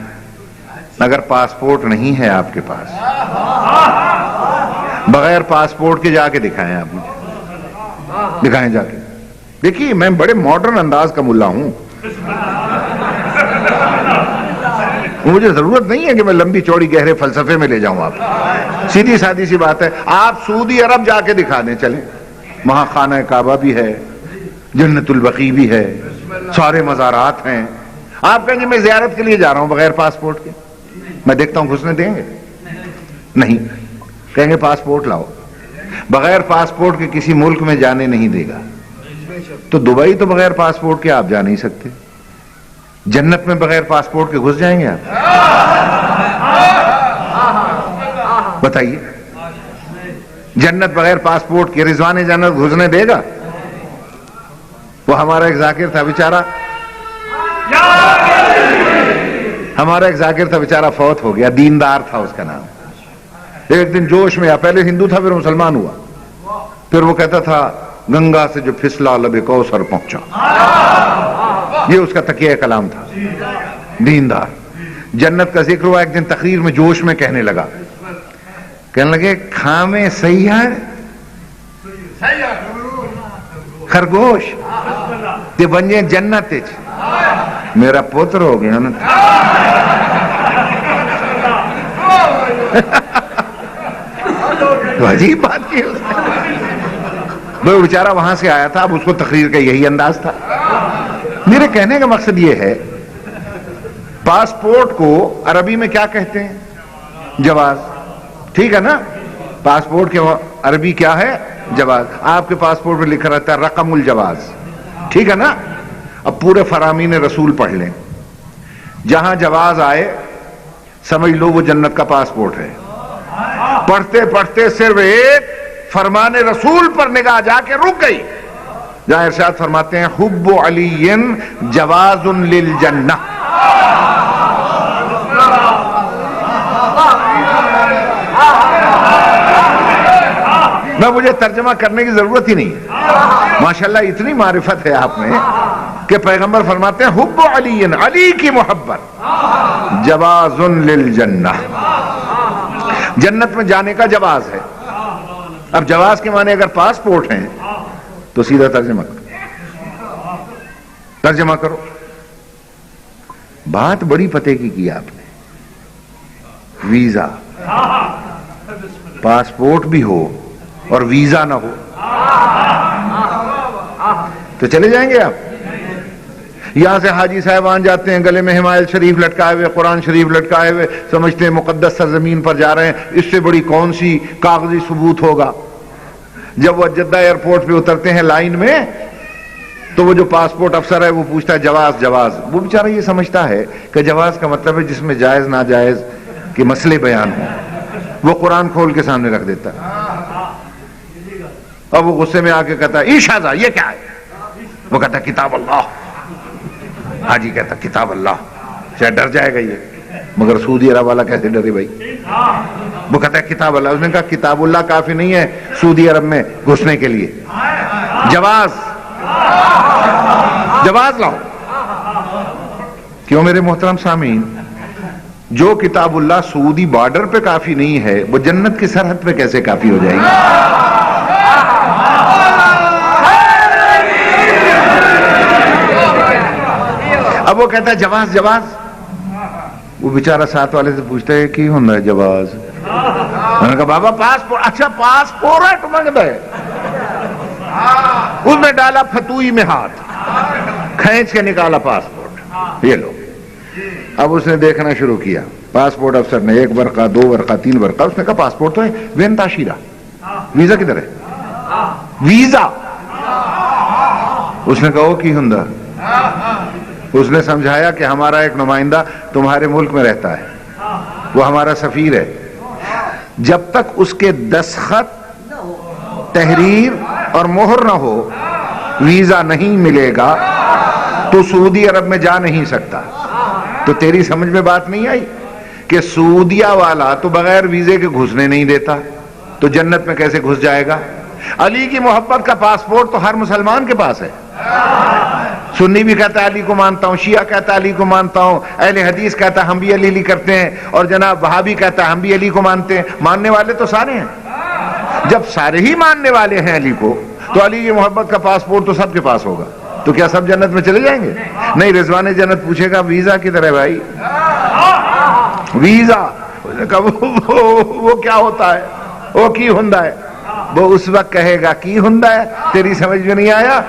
اگر پاسپورٹ نہیں ہے آپ کے پاس، بغیر پاسپورٹ کے جا کے دکھائیں، آپ مجھے دکھائیں جا کے۔ دیکھیے میں بڑے ماڈرن انداز کا ملا ہوں، مجھے ضرورت نہیں ہے کہ میں لمبی چوڑی گہرے فلسفے میں لے جاؤں آپ، سیدھی سادی سی بات ہے، آپ سعودی عرب جا کے دکھا دیں، چلیں، وہاں خانہ کعبہ بھی ہے، جنت البقیع بھی ہے، سارے مزارات ہیں. آپ کہیں گے میں زیارت کے لیے جا رہا ہوں بغیر پاسپورٹ کے, میں دیکھتا ہوں گھسنے دیں گے؟ نہیں. کہیں گے پاسپورٹ لاؤ. بغیر پاسپورٹ کے کسی ملک میں جانے نہیں دے گا. تو دبئی تو بغیر پاسپورٹ کے آپ جا نہیں سکتے. جنت میں بغیر پاسپورٹ کے گھس جائیں گے آپ؟ بتائیے, جنت بغیر پاسپورٹ کے رضوان جنت گھسنے دے گا؟ وہ ہمارا ایک ذاکر تھا بیچارہ, فوت ہو گیا, دیندار تھا اس کا نام. ایک دن جوش میں آیا, پہلے ہندو تھا پھر مسلمان ہوا, پھر وہ کہتا تھا گنگا سے جو پھسلا لب کوثر پہنچا. یہ اس کا تکیہ کلام تھا, دیندار. جنت کا ذکر ہوا, ایک دن تقریر میں جوش میں کہنے لگے کھامے سیاڑ خرگوش تے بنجے جنت وچ, میرا پوتر ہو گیا نا. تو عجیب بات کی اس نے. وہ بیچارہ وہاں سے آیا تھا, اب اس کو تقریر کا یہی انداز تھا. میرے کہنے کا مقصد یہ ہے, پاسپورٹ کو عربی میں کیا کہتے ہیں؟ جواز. ٹھیک ہے نا, پاسپورٹ کے عربی کیا ہے؟ جواز. آپ کے پاسپورٹ میں لکھا رہتا ہے رقم الجواز. ٹھیک ہے نا. اب پورے فرامین رسول پڑھ لیں, جہاں جواز آئے سمجھ لو وہ جنت کا پاسپورٹ ہے. پڑھتے پڑھتے صرف ایک فرمان رسول پر نگاہ جا کے رک گئی, جہاں ارشاد فرماتے ہیں حب علی جواز للجنہ. مجھے ترجمہ کرنے کی ضرورت ہی نہیں ہے. ماشاءاللہ اتنی معرفت ہے آپ میں کہ پیغمبر فرماتے ہیں حب علی, علی کی محبت جواز للجنہ, جنت میں جانے کا جواز ہے. اب جواز کے معنی اگر پاسپورٹ ہیں تو سیدھا ترجمہ کرو. بات بڑی پتے کی آپ نے. ویزا, پاسپورٹ بھی ہو اور ویزا نہ ہو تو چلے جائیں گے آپ؟ یہاں سے حاجی صاحبان جاتے ہیں گلے میں ہمایل شریف لٹکائے ہوئے, قرآن شریف لٹکائے ہوئے, سمجھتے ہیں مقدس سرزمین پر جا رہے ہیں, اس سے بڑی کون سی کاغذی ثبوت ہوگا. جب وہ جدہ ایئرپورٹ پہ اترتے ہیں لائن میں تو وہ جو پاسپورٹ افسر ہے وہ پوچھتا ہے جواز جواز. وہ بیچارہ یہ سمجھتا ہے کہ جواز کا مطلب ہے جس میں جائز ناجائز کے مسئلے بیان ہوں. وہ قرآن کھول کے سامنے رکھ دیتا ہے. اب وہ غصے میں آ کے کہتا ہے ایشازہ یہ کیا ہے؟ وہ کہتا ہے کتاب اللہ. حاجی کہتا کتاب اللہ, شاید ڈر جائے گا یہ, مگر سعودی عرب والا کیسے ڈرے بھائی؟ وہ کہتا ہے کتاب اللہ. اس نے کہا کتاب اللہ کافی نہیں ہے سعودی عرب میں گھسنے کے لیے, جواز لاؤ. کیوں میرے محترم سامعین, جو کتاب اللہ سعودی بارڈر پہ کافی نہیں ہے وہ جنت کی سرحد پہ کیسے کافی ہو جائے گی؟ اب وہ کہتا ہے جواز جواز. وہ بیچارہ ساتھ والے سے پوچھتا ہے کی ہوتا ہے جواز؟ میں نے کہا بابا پاسپورٹ. اچھا پاسپورٹ مانگتا ہے. اس میں ڈالا فتوئی میں ہاتھ, کھینچ کے نکالا پاسپورٹ, یہ لو. اب اس نے دیکھنا شروع کیا. پاسپورٹ افسر نے 1 ورقہ 2 ورقہ 3 ورقہ. اس نے کہا پاسپورٹ تو ہے, وین تاشیرہ, ویزا کدھر ہے؟ ویزا. اس نے کہا وہ کی ہوندا. اس نے سمجھایا کہ ہمارا ایک نمائندہ تمہارے ملک میں رہتا ہے, وہ ہمارا سفیر ہے, جب تک اس کے دستخط تحریر اور مہر نہ ہو ویزا نہیں ملے گا تو سعودی عرب میں جا نہیں سکتا. تو تیری سمجھ میں بات نہیں آئی کہ سعودیہ والا تو بغیر ویزے کے گھسنے نہیں دیتا, تو جنت میں کیسے گھس جائے گا؟ علی کی محبت کا پاسپورٹ تو ہر مسلمان کے پاس ہے. سنی بھی کہتا ہے علی کو مانتا ہوں, شیعہ کہتا ہے علی کو مانتا ہوں, اہل حدیث کہتا ہے ہم بھی علی کرتے ہیں, اور جناب وہابی کہتا ہے ہم بھی علی کو مانتے ہیں. ماننے والے تو سارے ہیں. جب سارے ہی ماننے والے ہیں علی کو تو علی کی محبت کا پاسپورٹ تو سب کے پاس ہوگا. تو کیا سب جنت میں چلے جائیں گے؟ نہیں. رضوان جنت پوچھے گا ویزا کدھر ہے بھائی؟ ویزا. وہ کیا ہوتا ہے؟ وہ کی ہوندا ہے. وہ اس وقت کہے گا کی ہوندا ہے, تیری سمجھ میں نہیں آیا.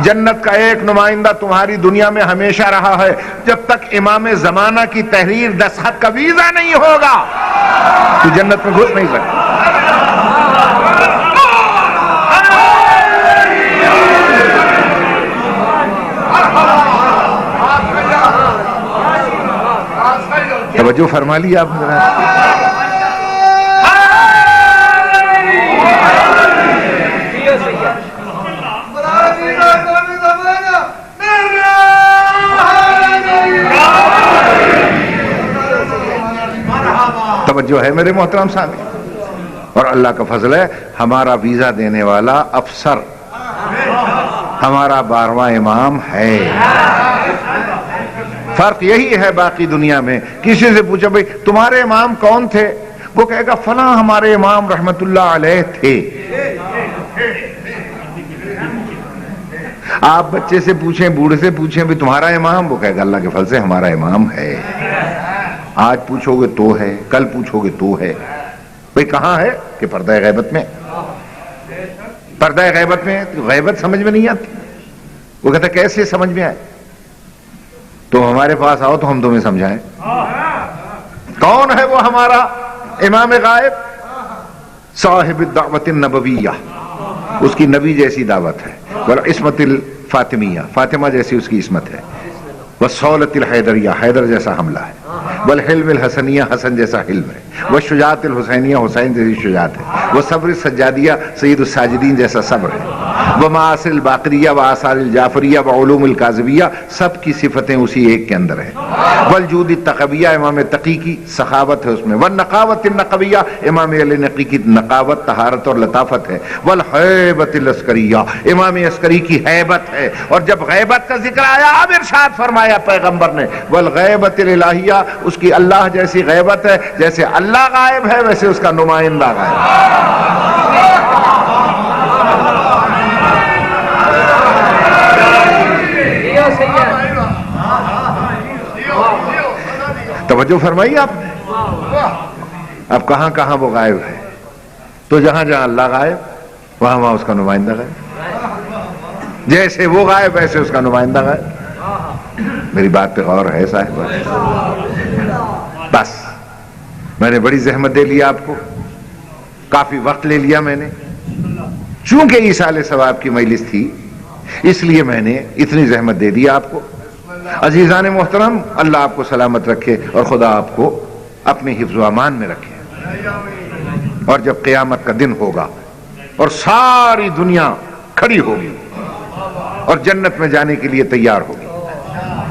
جنت کا ایک نمائندہ تمہاری دنیا میں ہمیشہ رہا ہے، جب تک امام زمانہ کی تحریر دستخط کا ویزا نہیں ہوگا تو جنت میں گھس نہیں سکتا۔ توجہ فرما لی آپ نے؟ توجہ ہے میرے محترم سامنے؟ اور اللہ کا فضل ہے، ہمارا ویزا دینے والا افسر ہمارا 12واں امام ہے۔ فرق یہی ہے باقی دنیا میں، کسی سے پوچھو بھئی تمہارے امام کون تھے، وہ کہے گا فلاں ہمارے امام رحمت اللہ علیہ تھے۔ آپ بچے سے پوچھیں، بوڑھے سے پوچھیں بھی تمہارا امام، وہ کہے گا اللہ کے فضل سے ہمارا امام ہے۔ آج پوچھو گے تو ہے، کل پوچھو گے تو ہے۔ بھئی کہاں ہے؟ کہ پردہ غیبت میں۔ پردہ غیبت میں، غیبت سمجھ میں نہیں آتی۔ وہ کہتا کیسے سمجھ میں آئے؟ تو ہمارے پاس آؤ تو ہم تمہیں سمجھائیں۔ کون ہے وہ ہمارا امام غائب؟ صاحب الدعوت النبویہ، اس کی نبی جیسی دعوت ہے، والعصمت الفاطمیہ، فاطمہ جیسی اس کی عصمت ہے، والصولۃ الحیدریہ، حیدر جیسا حملہ ہے، والحلم الحسنیہ، حسن جیسا حلم ہے، والشجاعت الحسینیہ، حسین جیسی شجاعت ہے، والصبر السجادیہ، سید الساجدین جیسا صبر ہے، ومآثر الباقریہ، وآثار الجعفریہ، وعلوم الکاظمیہ، سب کی صفتیں اسی ایک کے اندر ہیں، والجود التقویہ، امام تقی کی سخاوت ہے اس میں، والنقاوت النقویہ، امام علی نقی کی نقاوت، طہارت اور لطافت ہے، والحیبت العسکریہ، امام عسکری کی حیبت ہے۔ اور جب غیبت کا ذکر آیا اب ارشاد فرمایا پیغمبر نے والغیبت الالہیہ، اس کی اللہ جیسی غیبت ہے، جیسے اللہ غائب ہے ویسے اس کا نمائندہ غائب ہے۔ توجہ فرمائی آپ نے؟ اب کہاں کہاں وہ غائب ہے؟ تو جہاں جہاں اللہ غائب وہاں وہاں اس کا نمائندہ غائب، جیسے وہ غائب ویسے اس کا نمائندہ غائب۔ میری بات پہ غور ہے صاحب؟ بس میں نے بڑی زحمت دے لی آپ کو، کافی وقت لے لیا میں نے، چونکہ ایصال ثواب کی مجلس تھی اس لیے میں نے اتنی زحمت دے دی آپ کو۔ عزیزان محترم، اللہ آپ کو سلامت رکھے اور خدا آپ کو اپنے حفظ و امان میں رکھے۔ اور جب قیامت کا دن ہوگا اور ساری دنیا کھڑی ہوگی اور جنت میں جانے کے لیے تیار ہوگی،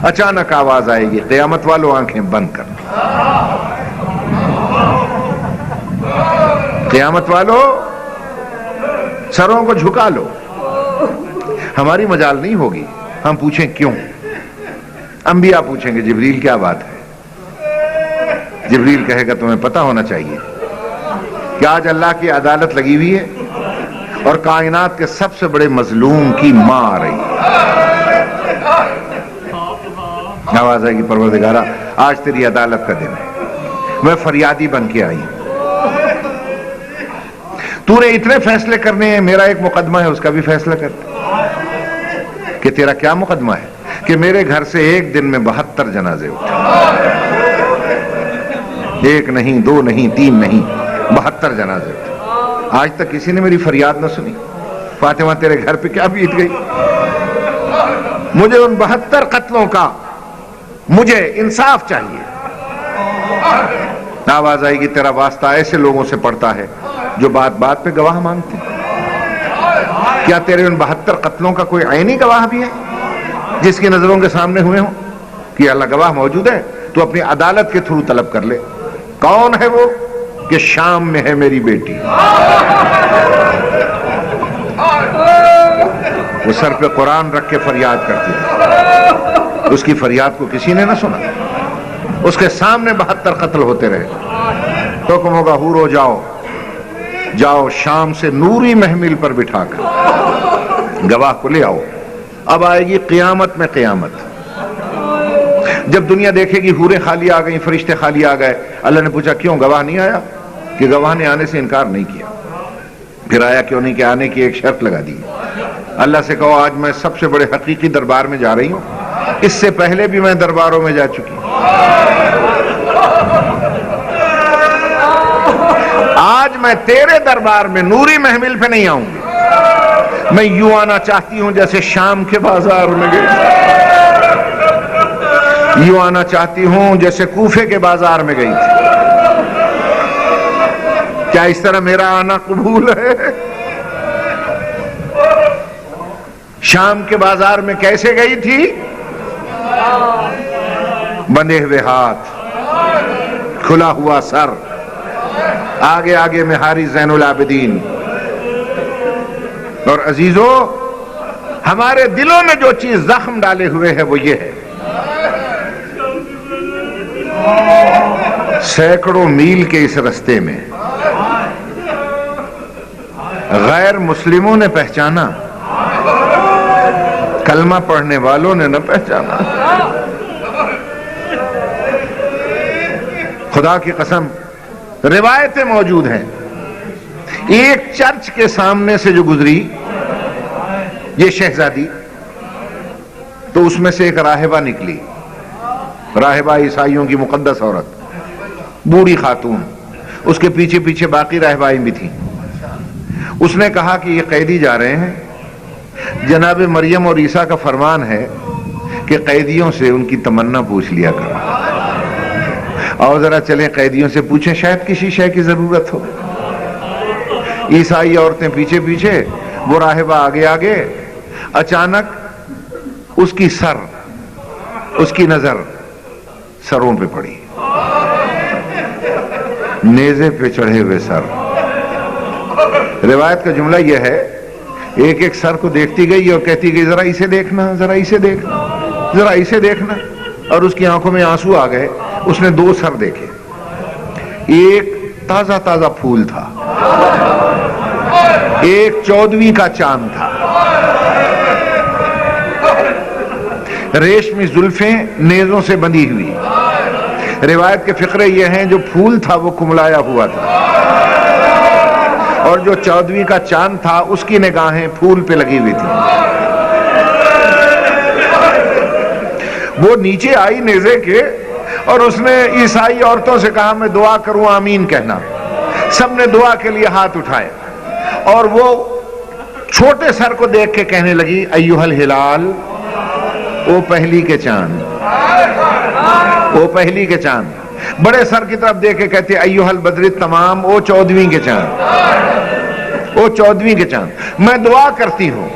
اچانک آواز آئے گی قیامت والو آنکھیں بند کر، قیامت والو سروں کو جھکا لو۔ ہماری مجال نہیں ہوگی، ہم پوچھیں کیوں؟ انبیاء پوچھیں گے جبریل کیا بات ہے؟ جبریل کہے گا تمہیں پتہ ہونا چاہیے کہ آج اللہ کی عدالت لگی ہوئی ہے اور کائنات کے سب سے بڑے مظلوم کی ماں آ رہی ہے۔ آواز آئے گی پروردگارہ آج تیری عدالت کا دن ہے، میں فریادی بن کے آئی ہوں، تو نے اتنے فیصلے کرنے ہیں، میرا ایک مقدمہ ہے اس کا بھی فیصلہ کر۔ کہ تیرا کیا مقدمہ ہے؟ کہ میرے گھر سے ایک دن میں 72 جنازے اٹھے، ایک نہیں، دو نہیں، تین نہیں، 72 جنازے اٹھے۔ آج تک کسی نے میری فریاد نہ سنی، فاطمہ تیرے گھر پہ کیا بیت گئی؟ مجھے ان 72 قتلوں کا مجھے انصاف چاہیے۔ آواز آئے گی تیرا واسطہ ایسے لوگوں سے پڑتا ہے جو بات بات پہ گواہ مانگتے ہیں۔ کیا تیرے ان 72 قتلوں کا کوئی عینی گواہ بھی ہے جس کی نظروں کے سامنے ہوئے ہوں؟ کہ اللہ گواہ موجود ہے، تو اپنی عدالت کے تھرو طلب کر لے۔ کون ہے وہ؟ کہ شام میں ہے میری بیٹی، وہ سر پہ قرآن رکھ کے فریاد کرتی ہے، اس کی فریاد کو کسی نے نہ سنا، اس کے سامنے 72 قتل ہوتے رہے۔ حکم ہوگا حورو جاؤ، جاؤ شام سے نوری محمل پر بٹھا کر گواہ کو لے آؤ۔ اب آئے گی قیامت میں قیامت، جب دنیا دیکھے گی حوریں خالی آ گئیں، فرشتے خالی آ گئے، اللہ نے پوچھا کیوں گواہ نہیں آیا؟ کہ گواہ نے آنے سے انکار نہیں کیا۔ پھر آیا کیوں نہیں؟ کہ آنے کی ایک شرط لگا دی، اللہ سے کہو آج میں سب سے بڑے حقیقی دربار میں جا رہی ہوں، اس سے پہلے بھی میں درباروں میں جا چکی ہوں، آج میں تیرے دربار میں نوری محمل پہ نہیں آؤں گی، میں یوں آنا چاہتی ہوں جیسے شام کے بازار میں گئی، یوں آنا چاہتی ہوں جیسے کوفے کے بازار میں گئی تھی۔ کیا اس طرح میرا آنا قبول ہے؟ شام کے بازار میں کیسے گئی تھی؟ بندھے ہوئے ہاتھ، کھلا ہوا سر، آگے آگے مہاری زین العابدین۔ اور عزیزو، ہمارے دلوں میں جو چیز زخم ڈالے ہوئے ہے وہ یہ ہے، سینکڑوں میل کے اس رستے میں غیر مسلموں نے پہچانا، کلمہ پڑھنے والوں نے نہ پہچانا۔ خدا کی قسم روایتیں موجود ہیں، ایک چرچ کے سامنے سے جو گزری یہ شہزادی، تو اس میں سے ایک راہبہ نکلی، راہبہ عیسائیوں کی مقدس عورت، بوڑھی خاتون، اس کے پیچھے پیچھے باقی راہبائیں بھی تھیں۔ اس نے کہا کہ یہ قیدی جا رہے ہیں، جناب مریم اور عیسیٰ کا فرمان ہے کہ قیدیوں سے ان کی تمنا پوچھ لیا کرو، اور ذرا چلیں قیدیوں سے پوچھیں شاید کسی شے کی ضرورت ہو۔ عیسائی عورتیں پیچھے پیچھے، وہ راہبہ آگے آگے۔ اچانک اس کی نظر سروں پہ پڑی، نیزے پہ چڑھے ہوئے سر۔ روایت کا جملہ یہ ہے، ایک ایک سر کو دیکھتی گئی اور کہتی گئی ذرا اسے دیکھنا، ذرا اسے دیکھنا، ذرا اسے دیکھنا، اور اس کی آنکھوں میں آنسو آ گئے۔ اس نے دو سر دیکھے، ایک تازہ تازہ پھول تھا، ایک 14ویں کا چاند تھا، ریشمی زلفیں نیزوں سے بندھی ہوئی۔ روایت کے فقرے یہ ہیں، جو پھول تھا وہ کملایا ہوا تھا، اور جو 14ویں کا چاند تھا اس کی نگاہیں پھول پہ لگی ہوئی تھی۔ وہ نیچے آئی نیزے کے، اور اس نے عیسائی عورتوں سے کہا میں دعا کروں آمین کہنا۔ سب نے دعا کے لیے ہاتھ اٹھائے، اور وہ چھوٹے سر کو دیکھ کے کہنے لگی ایھا الہلال، او پہلی کے چاند، او پہلی کے چاند۔ بڑے سر کی طرف دیکھ کے کہتے ایھا البدر التمام، او 14ویں کے چاند، او 14ویں کے چاند۔ میں دعا کرتی ہوں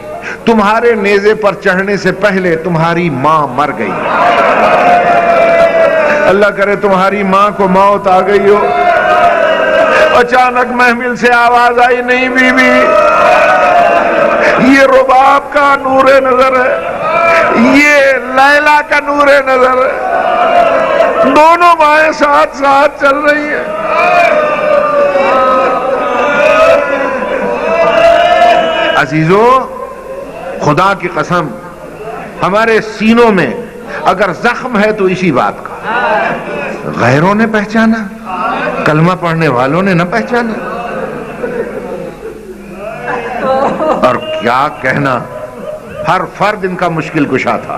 تمہارے نیزے پر چڑھنے سے پہلے تمہاری ماں مر گئی، اللہ کرے تمہاری ماں کو موت آ گئی ہو۔ اچانک محمل سے آواز آئی، نہیں بی بی، یہ رباب کا نور نظر ہے، یہ لیلا کا نور نظر ہے، دونوں مائیں ساتھ ساتھ چل رہی ہیں۔ عزیزو، خدا کی قسم ہمارے سینوں میں اگر زخم ہے تو اسی بات کا، غیروں نے پہچانا، کلمہ پڑھنے والوں نے نہ پہچانا۔ اور کیا کہنا، ہر فرد ان کا مشکل کشا تھا۔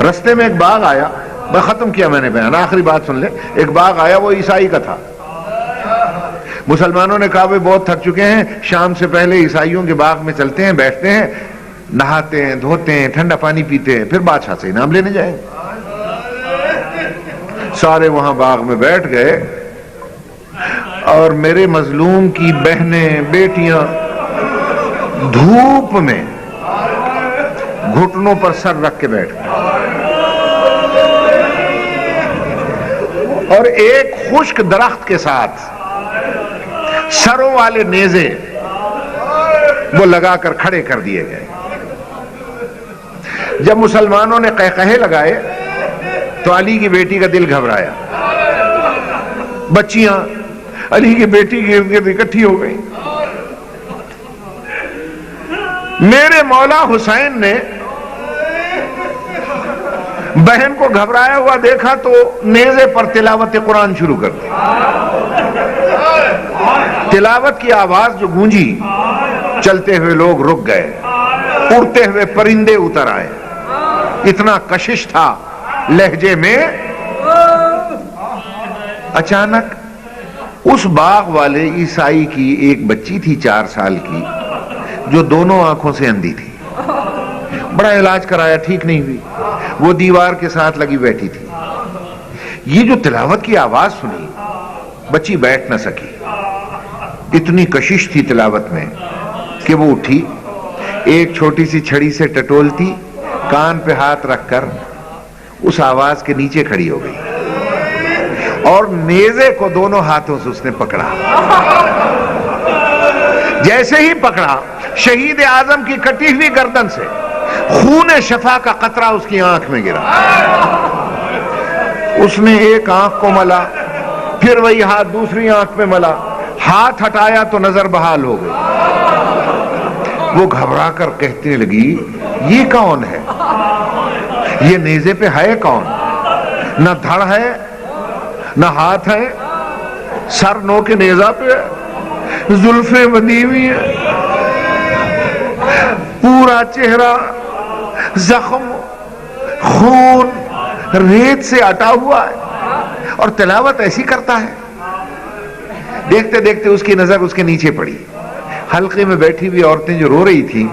رستے میں ایک باغ آیا، میں ختم کیا میں نے بیان، آخری بات سن لے۔ ایک باغ آیا، وہ عیسائی کا تھا۔ مسلمانوں نے کہا وہ بہت تھک چکے ہیں، شام سے پہلے عیسائیوں کے باغ میں چلتے ہیں، بیٹھتے ہیں، نہاتے ہیں، دھوتے ہیں، ٹھنڈا پانی پیتے ہیں، پھر بادشاہ سے انعام لینے جائیں۔ سارے وہاں باغ میں بیٹھ گئے، اور میرے مظلوم کی بہنیں بیٹیاں دھوپ میں گھٹنوں پر سر رکھ کے بیٹھ گئے، اور ایک خشک درخت کے ساتھ سروں والے نیزے وہ لگا کر کھڑے کر دیے گئے۔ جب مسلمانوں نے قہقہے لگائے تو علی کی بیٹی کا دل گھبرایا، بچیاں علی کی بیٹی کے ارد گرد اکٹھی ہو گئی۔ میرے مولا حسین نے بہن کو گھبرایا ہوا دیکھا تو نیزے پر تلاوت قرآن شروع کر دی۔ تلاوت کی آواز جو گونجی چلتے ہوئے لوگ رک گئے، اڑتے ہوئے پرندے اتر آئے، اتنا کشش تھا لہجے میں۔ اچانک اس باغ والے عیسائی کی ایک بچی تھی 4 سال کی، جو دونوں آنکھوں سے اندھی تھی، بڑا علاج کرایا، ٹھیک نہیں ہوئی، وہ دیوار کے ساتھ لگی بیٹھی تھی۔ یہ جو تلاوت کی آواز سنی، بچی بیٹھ نہ سکی، اتنی کشش تھی تلاوت میں کہ وہ اٹھی، ایک چھوٹی سی چھڑی سے ٹٹولتی، کان پہ ہاتھ رکھ کر اس آواز کے نیچے کھڑی ہو گئی، اور نیزے کو دونوں ہاتھوں سے اس نے پکڑا۔ جیسے ہی پکڑا، شہید اعظم کی کٹی ہوئی گردن سے خون شفا کا قطرہ اس کی آنکھ میں گرا۔ اس نے ایک آنکھ کو ملا، پھر وہی ہاتھ دوسری آنکھ میں ملا، ہاتھ ہٹایا تو نظر بحال ہو گئی۔ وہ گھبرا کر کہنے لگی، یہ کون ہے؟ یہ نیزے پہ ہے کون؟ نہ دھڑ ہے نہ ہاتھ ہے، سر نو کے نیزہ پہ ہے، زلفیں بندھی ہوئی ہیں، پورا چہرہ زخم، خون، ریت سے اٹا ہوا ہے، اور تلاوت ایسی کرتا ہے۔ دیکھتے دیکھتے اس کی نظر اس کے نیچے پڑی، حلقے میں بیٹھی ہوئی عورتیں جو رو رہی تھی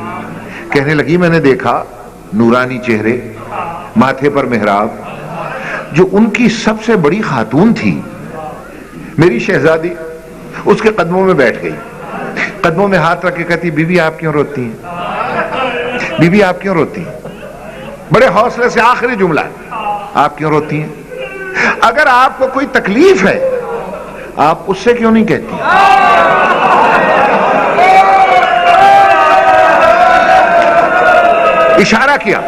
کہنے لگی، میں نے دیکھا نورانی چہرے، ماتھے پر محراب، جو ان کی سب سے بڑی خاتون تھی میری شہزادی، اس کے قدموں میں بیٹھ گئی، قدموں میں ہاتھ رکھ کے کہتی، بی بی آپ کیوں روتی ہیں؟ بی بی آپ کیوں روتی ہیں؟ بڑے حوصلے سے آخری جملہ ہے، آپ کیوں روتی ہیں؟ اگر آپ کو کوئی تکلیف ہے آپ اس سے کیوں نہیں کہتی؟ اشارہ کیا،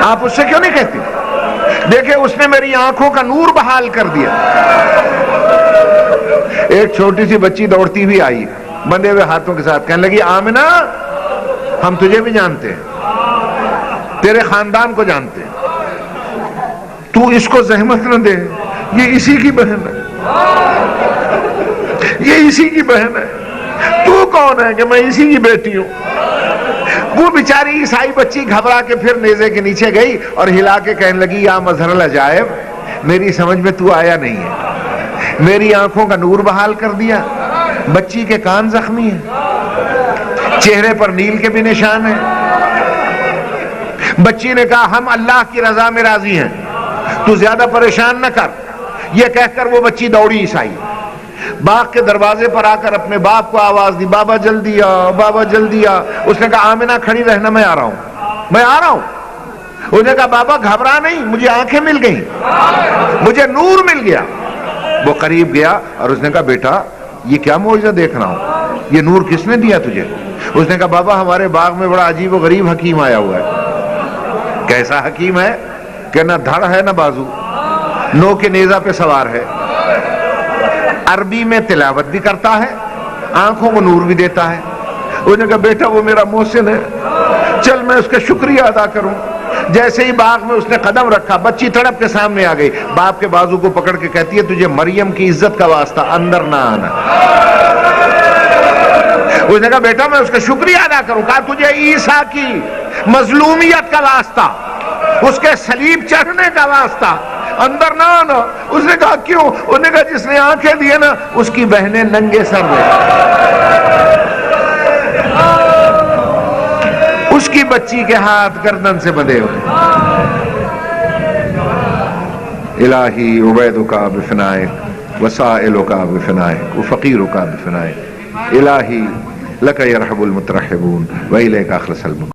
آپ اس سے کیوں نہیں کہتی؟ دیکھیں اس نے میری آنکھوں کا نور بحال کر دیا۔ ایک چھوٹی سی بچی دوڑتی ہوئی آئی بندھے ہوئے ہاتھوں کے ساتھ، کہنے لگی، آمنہ ہم تجھے بھی جانتے ہیں، تیرے خاندان کو جانتے ہیں، تو اس کو زحمت نہ دے، یہ اسی کی بہن ہے، یہ اسی کی بہن ہے، تو کون ہے کہ میں اسی کی بیٹی ہوں؟ وہ بیچاری عیسائی بچی گھبرا کے پھر نیزے کے نیچے گئی اور ہلا کے کہنے لگی، یا مظہر العجائب، میری سمجھ میں تو آیا نہیں ہے، میری آنکھوں کا نور بحال کر دیا، بچی کے کان زخمی ہیں، چہرے پر نیل کے بھی نشان ہیں۔ بچی نے کہا، ہم اللہ کی رضا میں راضی ہیں، تو زیادہ پریشان نہ کر۔ یہ کہہ کر وہ بچی دوڑی عیسائی، باغ کے دروازے پر آ کر اپنے باپ کو آواز دی، بابا جلدی آ، بابا جلدی آ۔ اس نے کہا، آمنہ کھڑی رہنا، میں آ رہا ہوں، میں آ رہا ہوں۔ اس نے کہا، بابا گھبرا نہیں، مجھے آنکھیں مل گئیں، مجھے نور مل گیا۔ وہ قریب گیا اور اس نے کہا، بیٹا یہ کیا معجزہ دیکھ رہا ہوں، یہ نور کس نے دیا تجھے؟ اس نے کہا، بابا ہمارے باغ میں بڑا عجیب و غریب حکیم آیا ہوا ہے۔ کیسا حکیم ہے؟ کہ نہ دھڑ ہے نہ بازو، نو کے نیزہ پہ سوار ہے، عربی میں تلاوت بھی کرتا ہے، آنکھوں کو نور بھی دیتا ہے۔ اس نے کہا، بیٹا وہ میرا محسن ہے، چل میں اس کا شکریہ ادا کروں۔ جیسے ہی باغ میں اس نے قدم رکھا، بچی تڑپ کے سامنے آ گئی، باپ کے بازو کو پکڑ کے کہتی ہے، تجھے مریم کی عزت کا واسطہ اندر نہ آنا۔ اس نے کہا، بیٹا میں اس کا شکریہ ادا کروں۔ کہا، تجھے عیسیٰ کی مظلومیت کا واسطہ، اس کے صلیب چڑھنے کا واسطہ اندر نہ آنا۔ اس نے کہا، کیوں؟ اس نے کہا، جس نے آنکھیں دیے نا اس کی بہنیں ننگے سر رہے، اس کی بچی کے ہاتھ گردن سے بندھے ہوئے۔ الہی عبیدک بفنائک وسائلک بفنائک وفقیرک بفنائک، الہی لک یرحب المترحبون والیک اخلص المقبلون۔